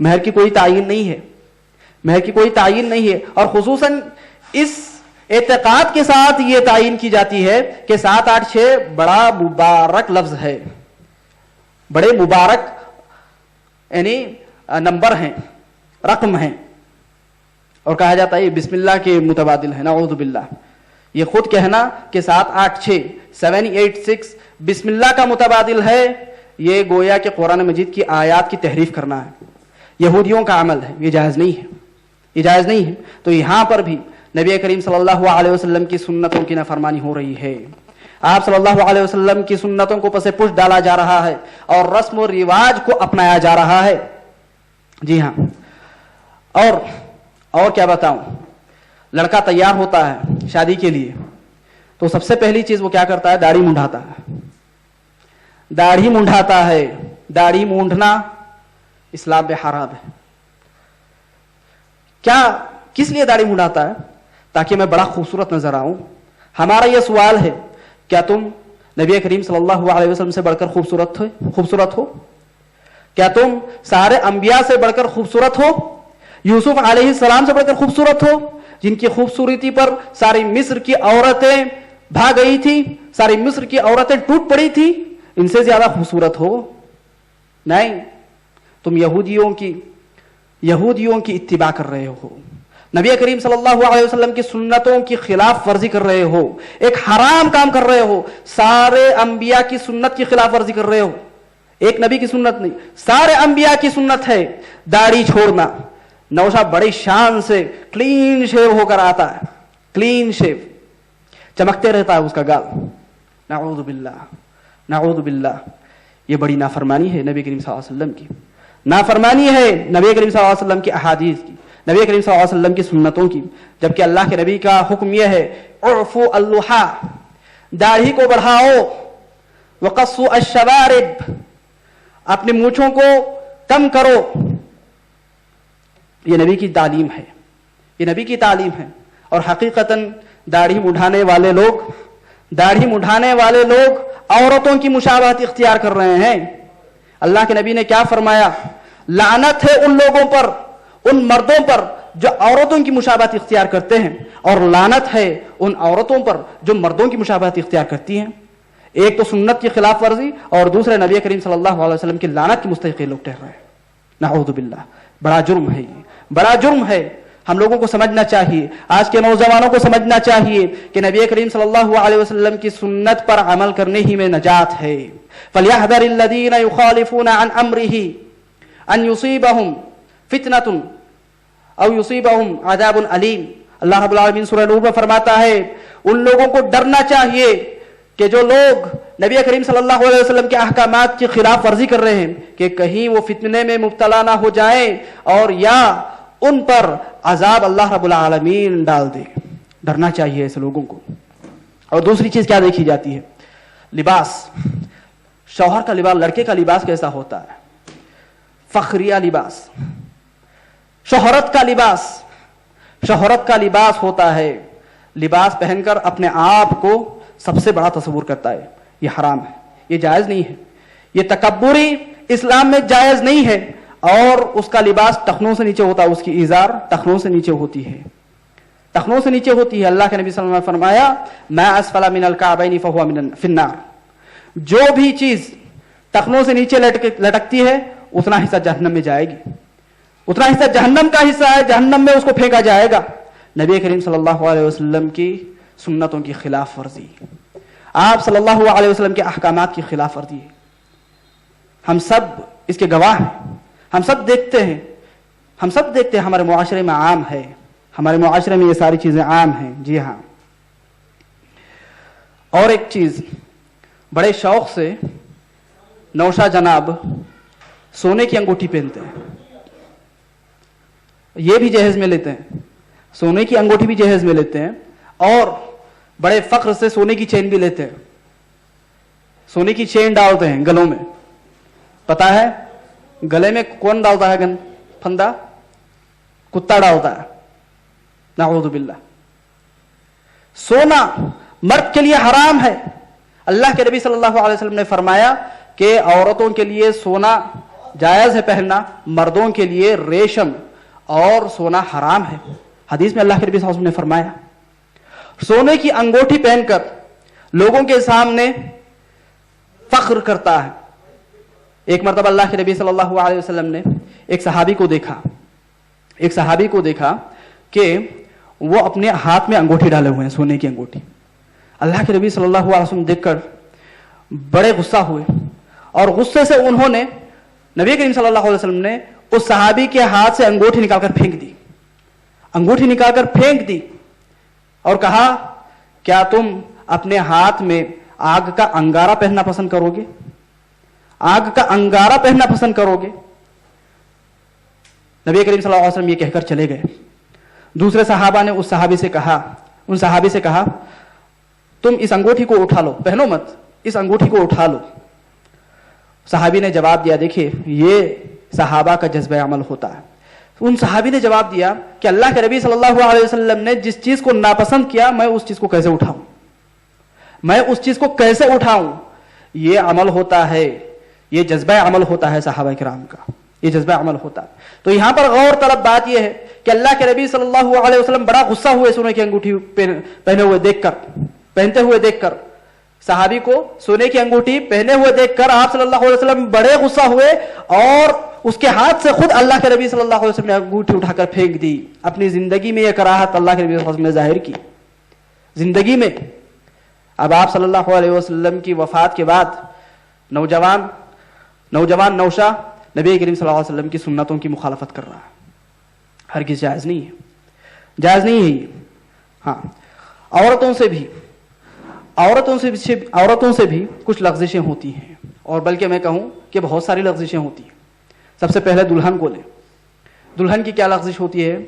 مہر کی کوئی تعین نہیں ہے، مہر کی کوئی تعین نہیں ہے، اور خصوصاً اس اعتقاد کے ساتھ یہ تعین کی جاتی ہے کہ 7 8 6 بڑا مبارک لفظ ہے، بڑے مبارک یعنی نمبر ہیں، رقم ہیں، اور کہا جاتا ہے یہ بسم اللہ کے متبادل ہے، نعوذ باللہ۔ یہ خود کہنا کہ 7 8 6 7 8 6 بسم اللہ کا متبادل ہے، یہ گویا کہ قرآن مجید کی آیات کی تحریف کرنا ہے، یہودیوں کا عمل ہے، یہ جائز نہیں ہے، یہ جائز نہیں ہے۔ تو یہاں پر بھی نبی کریم صلی اللہ علیہ وسلم کی سنتوں کی نافرمانی ہو رہی ہے، آپ صلی اللہ علیہ وسلم کی سنتوں کو پس پش ڈالا جا رہا ہے اور رسم و رواج کو اپنایا جا رہا ہے۔ جی ہاں، اور کیا بتاؤں، لڑکا تیار ہوتا ہے شادی کے لیے تو سب سے پہلی چیز وہ کیا کرتا ہے، داڑھی منڈاتا ہے، داڑھی منڈاتا ہے۔ داڑھی مونڈنا اسلام میں حرام ہے۔ کیا کس لیے داڑھی منڈاتا ہے؟ تاکہ میں بڑا خوبصورت نظر آؤں۔ ہمارا یہ سوال ہے، کیا تم نبی کریم صلی اللہ علیہ وسلم سے بڑھ کر خوبصورت ہو؟ کیا تم سارے انبیاء سے بڑھ کر خوبصورت ہو؟ یوسف علیہ السلام سے بڑھ کر خوبصورت ہو، جن کی خوبصورتی پر ساری مصر کی عورتیں بھاگ گئی تھی، ساری مصر کی عورتیں ٹوٹ پڑی تھی، ان سے زیادہ خوبصورت ہو؟ نہیں، تم یہودیوں کی اتباع کر رہے ہو، نبی کریم صلی اللہ علیہ وسلم کی سنتوں کی خلاف ورزی کر رہے ہو، ایک حرام کام کر رہے ہو، سارے انبیاء کی سنت کی خلاف ورزی کر رہے ہو۔ ایک نبی کی سنت نہیں، سارے انبیاء کی سنت ہے داڑھی چھوڑنا۔ نوشا بڑی شان سے کلین شیو ہو کر آتا ہے، کلین شیو، چمکتے رہتا ہے اس کا گال، نعوذ باللہ نعوذ باللہ۔ یہ بڑی نافرمانی ہے نبی کریم صلی اللہ علیہ وسلم کی، نافرمانی ہے نبی کریم صلی اللہ علیہ وسلم کی احادیث کی، نبی کریم صلی اللہ علیہ وسلم کی سنتوں کی، جبکہ اللہ کے نبی کا حکم یہ ہے اعفوا اللحى، داڑھی کو بڑھاؤ، وقصوا الشوارب، اپنی مونچھوں کو کم کرو۔ یہ نبی کی تعلیم ہے، یہ نبی کی تعلیم ہے۔ اور حقیقتاً داڑھی مڈھانے والے لوگ عورتوں کی مشابہت اختیار کر رہے ہیں۔ اللہ کے نبی نے کیا فرمایا؟ لعنت ہے ان لوگوں پر، ان مردوں پر جو عورتوں کی مشابہت اختیار کرتے ہیں، اور لعنت ہے ان عورتوں پر جو مردوں کی مشابہت اختیار کرتی ہیں۔ ایک تو سنت کی خلاف ورزی، اور دوسرے نبی کریم صلی اللہ علیہ وسلم کی لعنت کی مستحق لوگ ٹھہر رہے ہیں، نعوذ باللہ۔ بڑا جرم ہے، یہ بڑا جرم ہے۔ ہم لوگوں کو سمجھنا چاہیے، آج کے نوجوانوں کو سمجھنا چاہیے کہ نبی کریم صلی اللہ علیہ وسلم کی سنت پر عمل کرنے ہی میں نجات ہے۔ فَلْيَحْذَرِ الَّذِينَ يُخَالِفُونَ عَنْ أَمْرِهِ أَنْ يُصِيبَهُمْ فِتْنَةٌ أَوْ يُصِيبَهُمْ عَذَابٌ أَلِيمٌ۔ اللہ رب العالمین سورہ نور میں فرماتا ہے ان لوگوں کو ڈرنا چاہیے کہ جو لوگ نبی کریم صلی اللہ علیہ وسلم کے احکامات کی خلاف ورزی کر رہے ہیں کہ کہیں وہ فتنے میں مبتلا نہ ہو جائیں اور یا ان پر عذاب اللہ رب العالمین ڈال دے۔ ڈرنا چاہیے ایسے لوگوں کو۔ اور دوسری چیز کیا دیکھی جاتی ہے؟ لباس۔ شوہر کا لباس، لڑکے کا لباس کیسا ہوتا ہے؟ فخریہ لباس، شہرت کا لباس، شہرت کا لباس ہوتا ہے۔ لباس پہن کر اپنے آپ کو سب سے بڑا تصور کرتا ہے، یہ حرام ہے، یہ جائز نہیں ہے، یہ تکبری اسلام میں جائز نہیں ہے۔ اور اس کا لباس ٹخنوں سے نیچے ہوتا ہے، اس کی ازار ٹخنوں سے نیچے ہوتی ہے، ٹخنوں سے نیچے ہوتی ہے۔ اللہ کے نبی صلی اللہ علیہ وسلم نے فرمایا ما اسفل من الکعبین فہو فی النار، جو بھی چیز ٹخنوں سے نیچے لٹکتی ہے اتنا حصہ جہنم میں جائے گی، اتنا حصہ جہنم کا حصہ ہے، جہنم میں اس کو پھینکا جائے گا۔ نبی کریم صلی اللہ علیہ وسلم کی سنتوں کی خلاف ورزی، آپ صلی اللہ علیہ وسلم کے احکامات کی خلاف ورزی، ہم سب اس کے گواہ ہیں، ہم سب دیکھتے ہیں، ہمارے معاشرے میں عام ہے، ہمارے معاشرے میں یہ ساری چیزیں عام ہیں۔ جی ہاں۔ اور ایک چیز، بڑے شوق سے نوشا جناب سونے کی انگوٹھی پہنتے ہیں، یہ بھی جہیز میں لیتے ہیں، سونے کی انگوٹھی بھی جہیز میں لیتے ہیں، اور بڑے فخر سے سونے کی چین بھی لیتے ہیں، سونے کی چین ڈالتے ہیں گلوں میں۔ پتا ہے گلے میں کون ڈالتا ہے پھندا؟ کتا ڈالتا ہے، نعوذ باللہ۔ سونا مرد کے لیے حرام ہے۔ اللہ کے نبی صلی اللہ علیہ وسلم نے فرمایا کہ عورتوں کے لیے سونا جائز ہے پہننا، مردوں کے لیے ریشم اور سونا حرام ہے۔ حدیث میں اللہ کے نبی صلی اللہ علیہ وسلم نے فرمایا سونے کی انگوٹھی پہن کر لوگوں کے سامنے فخر کرتا ہے۔ ایک مرتبہ اللہ کے نبی صلی اللہ علیہ وسلم نے ایک صحابی کو دیکھا کہ وہ اپنے ہاتھ میں انگوٹھی ڈالے ہوئے ہیں، سونے کی انگوٹھی۔ اللہ کے نبی صلی اللہ علیہ وسلم دیکھ کر بڑے غصہ ہوئے، اور غصے سے انہوں نے، نبی کریم صلی اللہ علیہ وسلم نے اس صحابی کے ہاتھ سے انگوٹھی نکال کر پھینک دی اور کہا کیا تم اپنے ہاتھ میں آگ کا انگارہ پہننا پسند کرو گے؟ آگ کا انگارہ پہننا پسند کرو گے؟ نبی کریم صلی اللہ علیہ وسلم یہ کہہ کر چلے گئے۔ دوسرے صحابہ نے ان صحابی سے کہا تم اس انگوٹھی کو اٹھا لو، پہنو مت، اس انگوٹھی کو اٹھا لو۔ صحابی نے جواب دیا، دیکھیے یہ صحابہ کا جذبہ عمل ہوتا ہے۔ ان صحابی نے جواب دیا کہ اللہ کے نبی صلی اللہ علیہ وسلم نے جس چیز کو ناپسند کیا میں اس چیز کو کیسے اٹھاؤں؟ یہ عمل ہوتا ہے، یہ جذبہ عمل ہوتا ہے صحابہ کرام کا، یہ جذبہ عمل ہوتا ہے۔ تو یہاں پر غور طلب بات یہ ہے کہ اللہ کے نبی صلی اللہ علیہ وسلم بڑا غصہ ہوئے سونے کی انگوٹھی پہنتے ہوئے دیکھ کر، صحابی کو سونے کی انگوٹھی پہنے ہوئے دیکھ کر آپ صلی اللہ علیہ وسلم بڑے غصہ ہوئے، اور اس کے ہاتھ سے خود اللہ کے نبی صلی اللہ علیہ وسلم نے انگوٹھی اٹھا کر پھینک دی۔ اپنی زندگی میں یہ کراہت اللہ کے نبی صلی اللہ علیہ وسلم نے ظاہر کی زندگی میں۔ اب آپ صلی اللہ علیہ وسلم کی وفات کے بعد نوجوان نوشہ نبی کریم صلی اللہ علیہ وسلم کی سنتوں کی مخالفت کر رہا ہے، ہرگز جائز نہیں ہے یہ۔ ہاں، عورتوں سے بھی کچھ لغزشیں ہوتی ہیں، اور بلکہ میں کہوں کہ بہت ساری لغزشیں ہوتی ہیں۔ سب سے پہلے دلہن کو لیں، دلہن کی کیا لغزش ہوتی ہے؟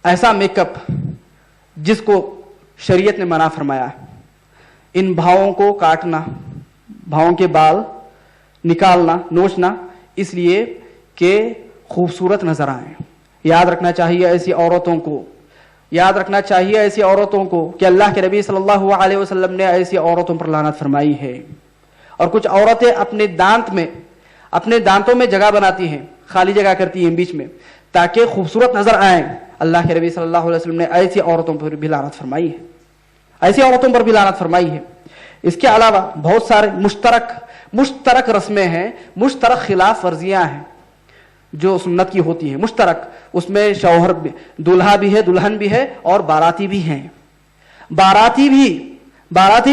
ایسا میک اپ جس کو شریعت نے منع فرمایا ہے، ان بھاؤں کو کاٹنا، بھاؤں کے بال نکالنا، نوچنا، اس لیے کہ خوبصورت نظر آئیں۔ یاد رکھنا چاہیے ایسی عورتوں کو کہ اللہ کے نبی صلی اللہ علیہ وسلم نے ایسی عورتوں پر لعنت فرمائی ہے۔ اور کچھ عورتیں اپنے دانتوں میں جگہ بناتی ہیں، خالی جگہ کرتی ہیں بیچ میں تاکہ خوبصورت نظر آئیں۔ اللہ کے نبی صلی اللہ علیہ وسلم نے ایسی عورتوں پر بھی لعنت فرمائی ہے۔ اس کے علاوہ بہت سارے مشترک رسمیں ہیں، مشترک خلاف ورزیاں ہیں جو سنت کی ہوتی ہیں، مشترک۔ اس میں شوہر دولہا بھی ہے، دلہن بھی ہے، اور باراتی بھی ہیں۔ باراتی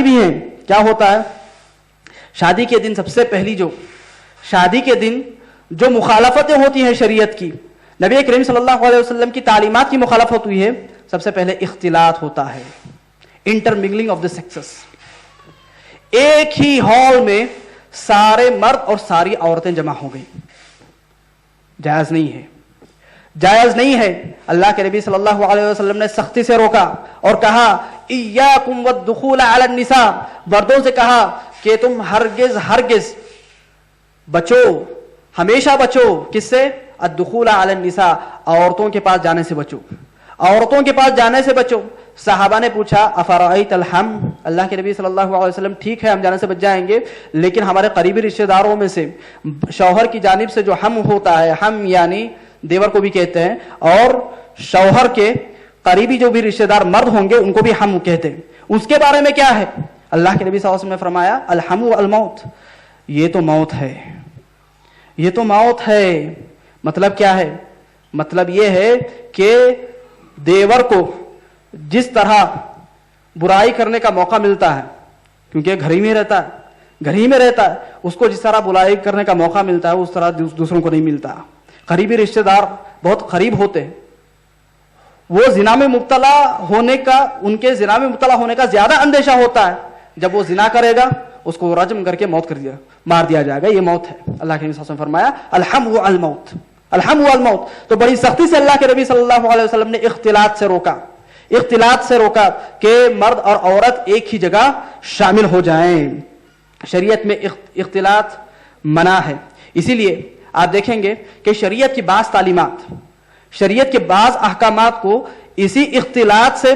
بھی ہیں۔ کیا ہوتا ہے؟ شادی کے دن سب سے پہلی شادی کے دن جو مخالفتیں ہوتی ہیں شریعت کی، نبی کریم صلی اللہ علیہ وسلم کی تعلیمات کی مخالفت ہوئی ہے۔ سب سے پہلے اختلاط ہوتا ہے، انٹرمنگلنگ آف دا سیکسز۔ ایک ہی ہال میں سارے مرد اور ساری عورتیں جمع ہو گئی، جائز نہیں ہے۔ اللہ کے نبی صلی اللہ علیہ وسلم نے سختی سے روکا اور کہا ایاکم والدخول علی النساء، مردوں سے کہا کہ تم ہرگز بچو، ہمیشہ بچو۔ کس سے؟ الدخول علی النساء، عورتوں کے پاس جانے سے بچو۔ صحابہ نے پوچھا افرأیت الحم، اللہ کے نبی صلی اللہ علیہ وسلم ٹھیک ہے ہم جانے سے بچ جائیں گے، لیکن ہمارے قریبی رشتہ داروں میں سے شوہر کی جانب سے جو ہم ہوتا ہے، ہم یعنی دیور کو بھی کہتے ہیں، اور شوہر کے قریبی جو بھی رشتہ دار مرد ہوں گے ان کو بھی ہم کہتے ہیں، اس کے بارے میں کیا ہے؟ اللہ کے نبی صلی اللہ علیہ وسلم نے فرمایا الحم الموت، یہ تو موت ہے۔ مطلب کیا ہے؟ مطلب یہ ہے کہ دیور کو جس طرح برائی کرنے کا موقع ملتا ہے، کیونکہ گھر ہی میں رہتا ہے، اس کو جس طرح برائی کرنے کا موقع ملتا ہے اس طرح دوسروں کو نہیں ملتا۔ قریبی رشتہ دار بہت قریب ہوتے ہیں، وہ زنا میں مبتلا ہونے کا زیادہ اندیشہ ہوتا ہے۔ جب وہ زنا کرے گا اس کو رجم کر کے مار دیا جائے گا، یہ موت ہے۔ اللہ کے نبی صلی اللہ علیہ وسلم نے فرمایا الحم الموت۔ تو بڑی سختی سے اللہ کے نبی صلی اللہ علیہ وسلم نے اختلاط سے روکا کہ مرد اور عورت ایک ہی جگہ شامل ہو جائیں۔ شریعت میں اختلاط منع ہے، اسی لیے آپ دیکھیں گے کہ شریعت کی بعض تعلیمات، شریعت کے بعض احکامات کو اسی اختلاط سے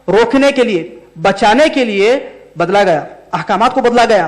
روکنے کے لیے، بچانے کے لیے بدلا گیا، احکامات کو بدلا گیا۔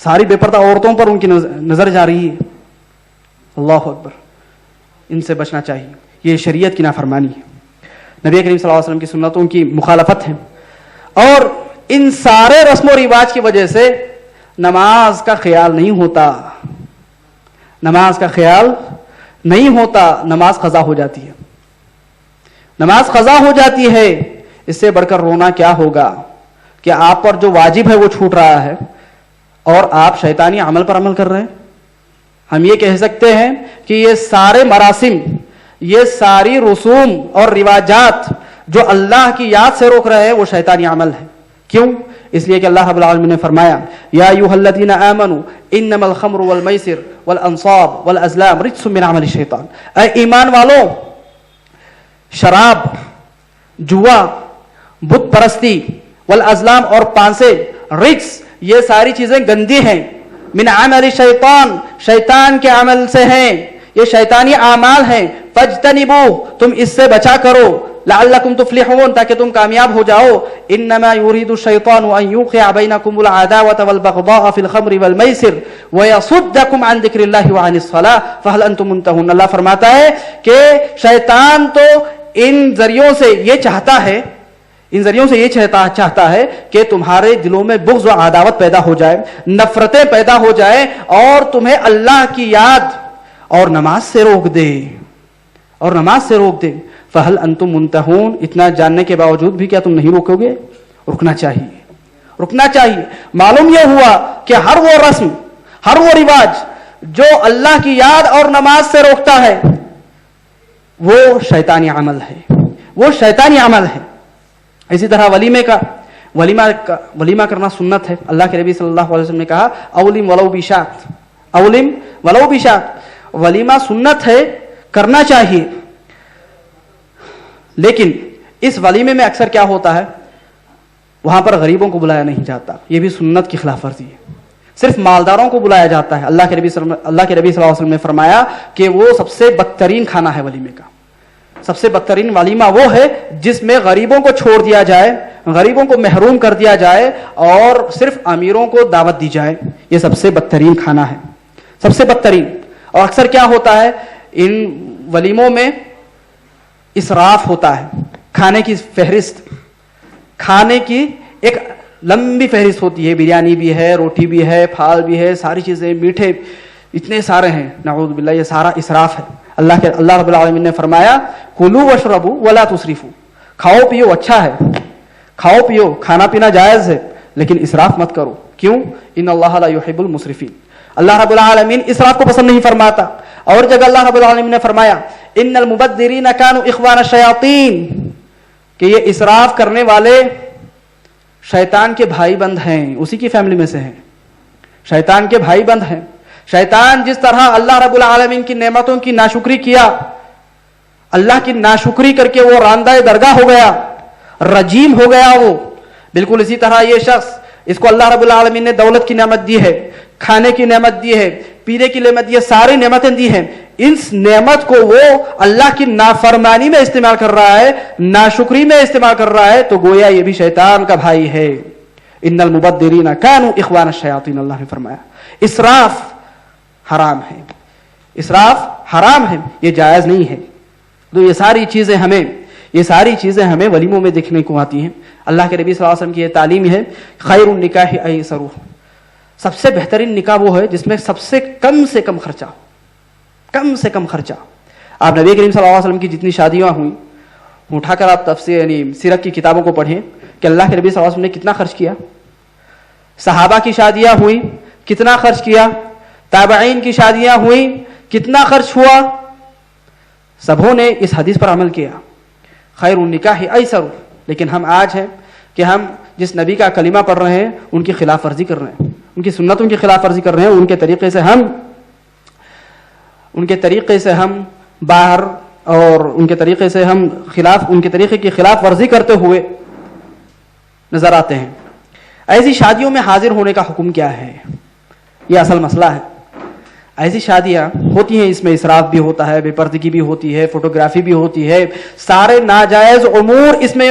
ساری بے پردہ عورتوں پر ان کی نظر جا رہی ہے. اللہ اکبر. ان سے بچنا چاہیے. یہ شریعت کی نافرمانی ہے, نبی کریم صلی اللہ علیہ وسلم کی سنتوں کی مخالفت ہے. اور ان سارے رسم و رواج کی وجہ سے نماز کا خیال نہیں ہوتا, نماز کا خیال نہیں ہوتا, نماز قضا ہو جاتی ہے, نماز قضا ہو جاتی ہے. اس سے بڑھ کر رونا کیا ہوگا کہ آپ پر جو واجب ہے وہ چھوٹ رہا ہے اور آپ شیطانی عمل پر عمل کر رہے ہیں. ہم یہ کہہ سکتے ہیں کہ یہ سارے مراسم, یہ ساری رسوم اور رواجات جو اللہ کی یاد سے روک رہے ہیں وہ شیطانی عمل ہے. کیوں؟ اس لیے کہ اللہ رب العالمین نے فرمایا یا ایھا الذین آمنوا انما الخمر والمیسر والانصاب والازلام رجس من عمل الشیطان. اے ایمان والو, شراب, جوا, بت پرستی, والازلام اور پانسے, رجس یہ ساری چیزیں گندی ہیں, من عمل الشیطان شیطان کے عمل سے ہیں, یہ شیطانی اعمال ہیں. فاجتنبوہ تم اس سے بچا کرو, لعلکم تفلحون تاکہ تم کامیاب ہو جاؤ. انما یرید الشیطان ان یوقع بینکم العداوۃ والبغضاء فی الخمر والمیسر ویصدکم عن ذکر اللہ وعن الصلاۃ فہل انتم منتہون. اللہ فرماتا ہے کہ شیطان تو ان ذریعوں سے یہ چاہتا ہے, ان ذریعوں سے یہ چاہتا ہے کہ تمہارے دلوں میں بغض و عداوت پیدا ہو جائے, نفرتیں پیدا ہو جائیں, اور تمہیں اللہ کی یاد اور نماز سے روک دے, اور نماز سے روک دے. فہل انتم منتہون, اتنا جاننے کے باوجود بھی کیا تم نہیں روکو گے؟ رکنا چاہیے, رکنا چاہیے. معلوم یہ ہوا کہ ہر وہ رسم, ہر وہ رواج جو اللہ کی یاد اور نماز سے روکتا ہے وہ شیطانی عمل ہے, وہ شیطانی عمل ہے. اسی طرح ولیمہ کرنا سنت ہے. اللہ کے نبی صلی اللہ علیہ وسلم نے کہا اولم ولو بشات, اولم ولو بشات, ولیمہ سنت ہے, کرنا چاہیے. لیکن اس ولیمے میں اکثر کیا ہوتا ہے, وہاں پر غریبوں کو بلایا نہیں جاتا, یہ بھی سنت کی خلاف ورزی ہے. صرف مالداروں کو بلایا جاتا ہے. اللہ کے نبی صلی اللہ علیہ وسلم نے فرمایا کہ وہ سب سے بدترین کھانا ہے ولیمے کا. سب سے بدترین ولیمہ وہ ہے جس میں غریبوں کو چھوڑ دیا جائے, غریبوں کو محروم کر دیا جائے اور صرف امیروں کو دعوت دی جائے. یہ سب سے بدترین کھانا ہے, سب سے بدترین. اور اکثر کیا ہوتا ہے, ان ولیموں میں اسراف ہوتا ہے. کھانے کی فہرست, کھانے کی ایک لمبی فہرست ہوتی ہے, بریانی بھی ہے, روٹی بھی ہے, پھال بھی ہے, ساری چیزیں, میٹھے اتنے سارے ہیں. نعوذ باللہ, یہ سارا اسراف ہے. اللہ رب العالمین نے فرمایا کلوا واشربوا ولا تسرفوا, کھاؤ پیو اچھا ہے, کھاؤ پیو, کھانا پینا جائز ہے, لیکن اسراف مت کرو. کیوں؟ ان اللہ لا يحب المسرفین. اللہ رب العالمین اسراف کو پسند نہیں فرماتا. اور جگہ اللہ رب العالمین نے فرمایا ان المبذرین کانوا اخوان الشیاطین, کہ یہ اسراف کرنے والے شیطان کے بھائی بند ہیں, اسی کی فیملی میں سے ہیں, شیطان کے بھائی بند ہیں. شیطان جس طرح اللہ رب العالمین کی نعمتوں کی ناشکری کیا, اللہ کی ناشکری کر کے وہ راندہ درگاہ ہو گیا, رجیم ہو گیا وہ, بالکل اسی طرح یہ شخص, اس کو اللہ رب العالمین نے دولت کی نعمت دی ہے, کھانے کی نعمت دی ہے, پینے کی نعمت دی ہے, ساری نعمتیں دی ہیں. اس نعمت کو وہ اللہ کی نافرمانی میں استعمال کر رہا ہے, ناشکری میں استعمال کر رہا ہے, تو گویا یہ بھی شیطان کا بھائی ہے. ان المبذرین کانوا اخوان الشیاطین, اللہ نے فرمایا. اسراف حرام ہے, اسراف حرام ہے, یہ جائز نہیں ہے. تو یہ ساری چیزیں ہمیں ولیموں میں دیکھنے کو آتی ہیں. اللہ کے نبی صلی اللہ علیہ وسلم کی یہ تعلیم ہے خیر النکاح ایسرہ, سب سے بہترین نکاح وہ ہے جس میں سب سے کم خرچہ, کم سے کم خرچہ. آپ نبی کریم صلی اللہ علیہ وسلم کی جتنی شادیاں ہوئیں, اٹھا کر آپ تفسیر یعنی سیرت کی کتابوں کو پڑھیں کہ اللہ کے نبی صلی اللہ علیہ وسلم نے کتنا خرچ کیا. صحابہ کی شادیاں ہوئیں, کتنا خرچ کیا. تابعین کی شادیاں ہوئیں, کتنا خرچ ہوا. سبوں نے اس حدیث پر عمل کیا, خیر النکاح ایسر. لیکن ہم آج ہیں کہ ہم جس نبی کا کلمہ پڑھ رہے ہیں ان کی خلاف ورزی کر رہے ہیں, ان کی سنتوں کی خلاف ورزی کر رہے ہیں, ان کے طریقے سے ہم باہر, اور ان کے طریقے سے ہم ان کے طریقے کی خلاف ورزی کرتے ہوئے نظر آتے ہیں. ایسی شادیوں میں حاضر ہونے کا حکم کیا ہے, یہ اصل مسئلہ ہے. ایسی شادیاں ہوتی ہیں, اس میں اسراف بھی ہوتا ہے, بے پردگی بھی ہوتی ہے, فوٹوگرافی بھی ہوتی ہے, سارے ناجائز امور اس میں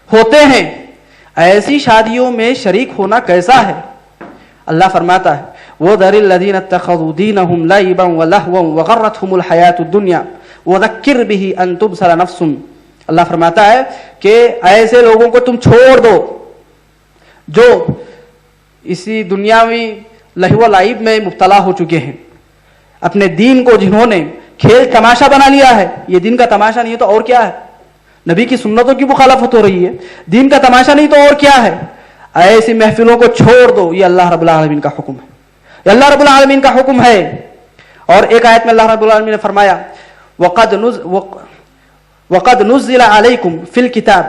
ہوتے ہیں. ایسی شادیوں میں شریک ہونا کیسا ہے؟ اللہ فرماتا ہے وَذَرِ الَّذِينَ اتَّخَذُوا دِينَهُمْ لَعِبًا وَلَهْوًا وَغَرَّتْهُمُ الْحَيَاةُ الدُّنْيَا وَذَكِّرْ بِهِ أَن تُبْصَرَ نَفْسٌ. اللہ فرماتا ہے کہ ایسے لوگوں کو تم چھوڑ دو جو اسی دنیاوی لہو و لعب میں مبتلا ہو چکے ہیں، اپنے دین کو جنہوں نے کھیل تماشا بنا لیا ہے. یہ دین کا تماشا نہیں ہے تو اور کیا ہے؟ نبی کی سنتوں کی مخالفت ہو رہی ہے. دین کا تماشا نہیں تو اور کیا ہے؟ ایسی محفلوں کو چھوڑ دو. یہ اللہ رب العالمین کا حکم ہے، یہ اللہ رب العالمین کا حکم ہے. اور ایک آیت میں اللہ رب العالمین نے فرمایا وَقَدْ نُزِّلَ عَلَيْكُمْ فِي الْكِتَابِ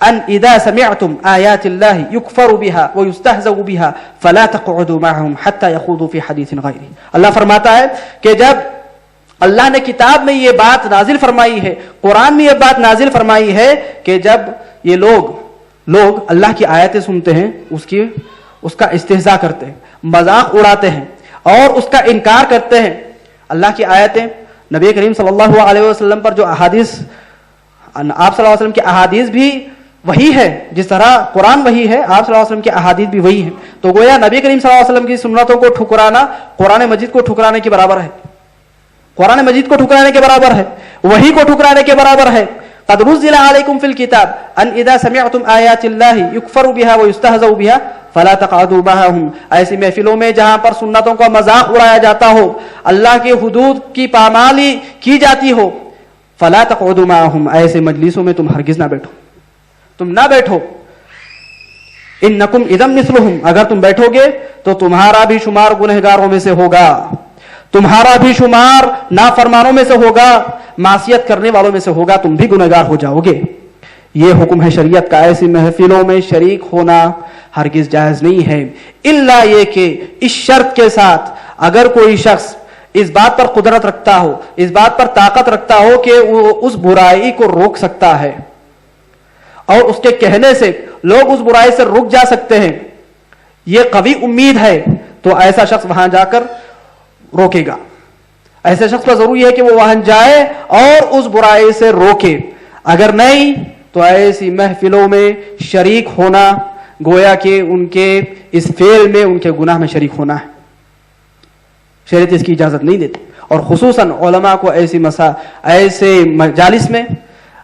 أَنْ إِذَا سَمِعْتُمْ آيَاتِ اللَّهِ يُكْفَرُ بِهَا وَيُسْتَهْزَوْ بِهَا فَلَا تَقْعُدُوا مَعَهُمْ حَتَّى يَخُوضُوا فِي حَدِيثٍ غَيْرِهِ. اللہ فرماتا ہے کہ جب اللہ نے کتاب میں یہ بات نازل فرمائی ہے، قرآن میں یہ بات نازل فرمائی ہے کہ جب یہ لوگ اللہ کی آیتیں سنتے ہیں اس کا استہزاء کرتے ہیں، مذاق اڑاتے ہیں اور اس کا انکار کرتے ہیں. اللہ کی آیتیں، نبی کریم صلی اللہ علیہ وسلم پر جو احادیث، آپ صلی اللہ علیہ وسلم کی احادیث بھی وہی ہے، جس طرح قرآن وہی ہے، آپ صلی اللہ علیہ وسلم کی احادیث بھی وہی ہیں. تو گویا نبی کریم صلی اللہ علیہ وسلم کی سنتوں کو ٹھکرانا قرآن مجید کو ٹھکرانے کے برابر ہے، قرآن مجید کو ٹھکرانے کے برابر ہے، وہی کو ٹھکرانے کے برابر ہے. قد نزل عليكم في الكتاب ان اذا سمعتم آيات الله يكفر بها ويستهزأ بها فلا تقعدوا معهم. ایسی محفلوں میں جہاں پر سنتوں کا مذاق اڑایا جاتا ہو، اللہ کی حدود کی پامالی کی جاتی ہو، فلا تقعدوا معهم، ایسے مجلسوں میں تم ہرگز نہ بیٹھو، تم نہ بیٹھو. انکم اذا مثلهم، اگر تم بیٹھو گے تو تمہارا بھی شمار گنہگاروں میں سے ہوگا، تمہارا بھی شمار نافرمانوں میں سے ہوگا، معصیت کرنے والوں میں سے ہوگا، تم بھی گنہگار ہو جاؤ گے. یہ حکم ہے شریعت کا. ایسی محفلوں میں شریک ہونا ہرگز جائز نہیں ہے، الا یہ کہ اس شرط کے ساتھ اگر کوئی شخص اس بات پر قدرت رکھتا ہو، اس بات پر طاقت رکھتا ہو کہ وہ اس برائی کو روک سکتا ہے اور اس کے کہنے سے لوگ اس برائی سے رک جا سکتے ہیں، یہ قوی امید ہے، تو ایسا شخص وہاں جا کر روکے گا. ایسے شخص کا ضروری ہے کہ وہ وہاں جائے اور اس برائی سے روکے. اگر نہیں تو ایسی محفلوں میں شریک ہونا گویا کہ ان کے اس فعل میں ان کے گناہ میں شریک ہونا ہے. شریعت اس کی اجازت نہیں دیتی. اور خصوصاً علماء کو ایسے مجالس میں،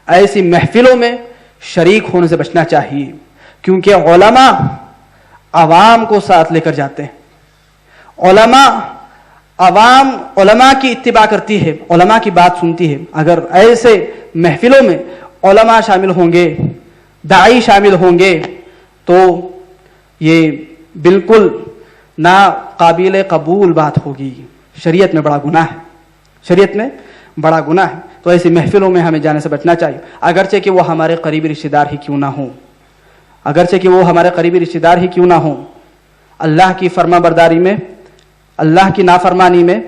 ایسی محفلوں میں شریک ہونے سے بچنا چاہیے، کیونکہ علماء عوام کو ساتھ لے کر جاتے ہیں. عوام علماء کی اتباع کرتی ہے، علماء کی بات سنتی ہے. اگر ایسے محفلوں میں علماء شامل ہوں گے، داعی شامل ہوں گے، تو یہ بالکل ناقابل قبول بات ہوگی. شریعت میں بڑا گناہ ہے، شریعت میں بڑا گناہ ہے. تو ایسی محفلوں میں ہمیں جانے سے بچنا چاہیے، اگرچہ کہ وہ ہمارے قریبی رشتہ دار ہی کیوں نہ ہوں، اگرچہ کہ وہ ہمارے قریبی رشتہ دار ہی کیوں نہ ہوں. اللہ کی فرما برداری میں، اللہ کی نافرمانی میں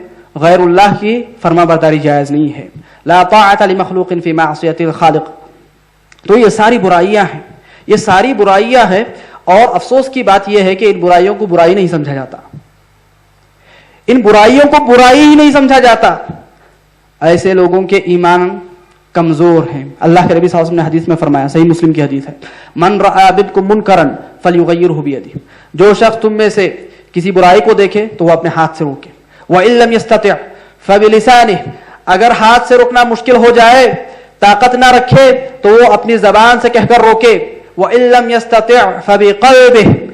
غیر اللہ کی فرما برداری جائز نہیں ہے. لا طاعت لمخلوق فی معصیت الخالق. تو یہ ساری برائیاں ہیں، یہ ساری برائیاں ہیں. اور افسوس کی بات یہ ہے کہ ان برائیوں کو برائی نہیں سمجھا جاتا، ان برائیوں کو برائی ہی نہیں سمجھا جاتا. ایسے لوگوں کے ایمان کمزور ہیں. اللہ کے نبی صلی اللہ علیہ وسلم نے حدیث میں فرمایا، صحیح مسلم کی حدیث ہے، من رأى منکم منکرا فلیغیرہ بیدہ. جو شخص تم میں سے کسی برائی کو دیکھے تو وہ اپنے ہاتھ سے روکے. وَإِن لَمْ يَسْتَطِعْ فَبِلِسَانِهِ. اگر ہاتھ سے روکنا مشکل ہو جائے، طاقت نہ رکھے، تو وہ اپنی زبان سے کہہ کر روکے. وَإِن لَمْ يَسْتَطِعْ فَبِقَلْبِهِ.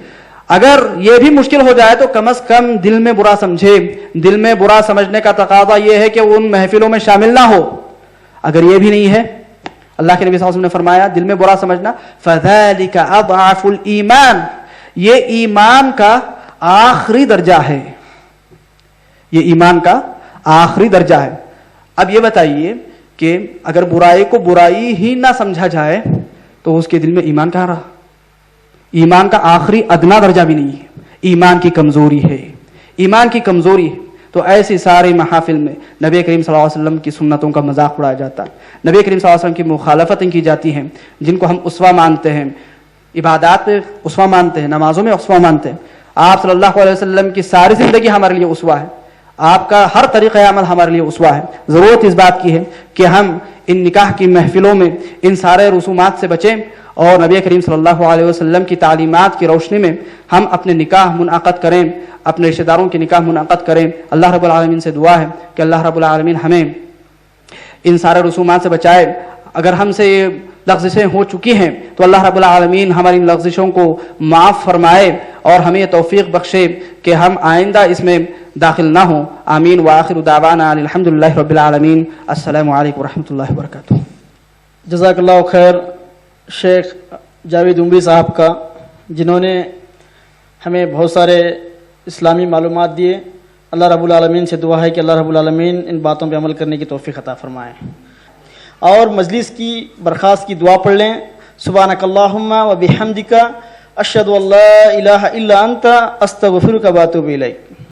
اگر یہ بھی مشکل ہو جائے تو کم از کم دل میں برا سمجھے. دل میں برا سمجھنے کا تقاضا یہ ہے کہ وہ ان محفلوں میں شامل نہ ہو. اگر یہ بھی نہیں ہے، اللہ کے نبی صلی اللہ علیہ وسلم نے فرمایا دل میں برا سمجھنا، فَذَلِكَ أَضْعَفُ الْإِيمَانِ. یہ ایمان کا آخری درجہ ہے، یہ ایمان کا آخری درجہ ہے. اب یہ بتائیے کہ اگر برائی کو برائی ہی نہ سمجھا جائے تو اس کے دل میں ایمان کہاں رہا؟ ایمان کا آخری ادنا درجہ بھی نہیں ہے. ایمان کی کمزوری ہے، ایمان کی کمزوری ہے. تو ایسی سارے محافل میں نبی کریم صلی اللہ علیہ وسلم کی سنتوں کا مذاق اڑایا جاتا ہے، نبی کریم صلی اللہ علیہ وسلم کی مخالفتیں کی جاتی ہیں، جن کو ہم اسوہ مانتے ہیں، عبادات میں اسوہ مانتے ہیں، نمازوں میں اسوہ مانتے ہیں. آپ صلی اللہ علیہ وسلم کی ساری زندگی ہمارے لیے اسوہ ہے، آپ کا ہر طریقہ عمل ہمارے لیے اسوہ ہے. ضرورت اس بات کی ہے کہ ہم ان نکاح کی محفلوں میں ان سارے رسومات سے بچیں اور نبی کریم صلی اللہ علیہ وسلم کی تعلیمات کی روشنی میں ہم اپنے نکاح منعقد کریں، اپنے رشتہ داروں کے نکاح منعقد کریں۔ اللہ رب العالمین سے دعا ہے کہ اللہ رب العالمین ہمیں ان سارے رسومات سے بچائے۔ اگر ہم سے یہ لغزشیں ہو چکی ہیں تو اللہ رب العالمین ہماری ان لغزشوں کو معاف فرمائے اور ہمیں یہ توفیق بخشے کہ ہم آئندہ اس میں داخل نہ ہوں۔ آمین وآخر دعوانا الحمدللہ رب العالمین۔ السلام علیکم ورحمۃ اللہ وبرکاتہ۔ جزاک اللہ خیر شیخ جاوید عمری صاحب کا، جنہوں نے ہمیں بہت سارے اسلامی معلومات دیے۔ اللہ رب العالمین سے دعا ہے کہ اللہ رب العالمین ان باتوں پہ عمل کرنے کی توفیق عطا فرمائے۔ اور مجلس کی برخاست کی دعا پڑھ لیں۔ سبحانک اللہم و بحمدک اشہد ان لا الہ الا انت استغفرک و اتوب الیک۔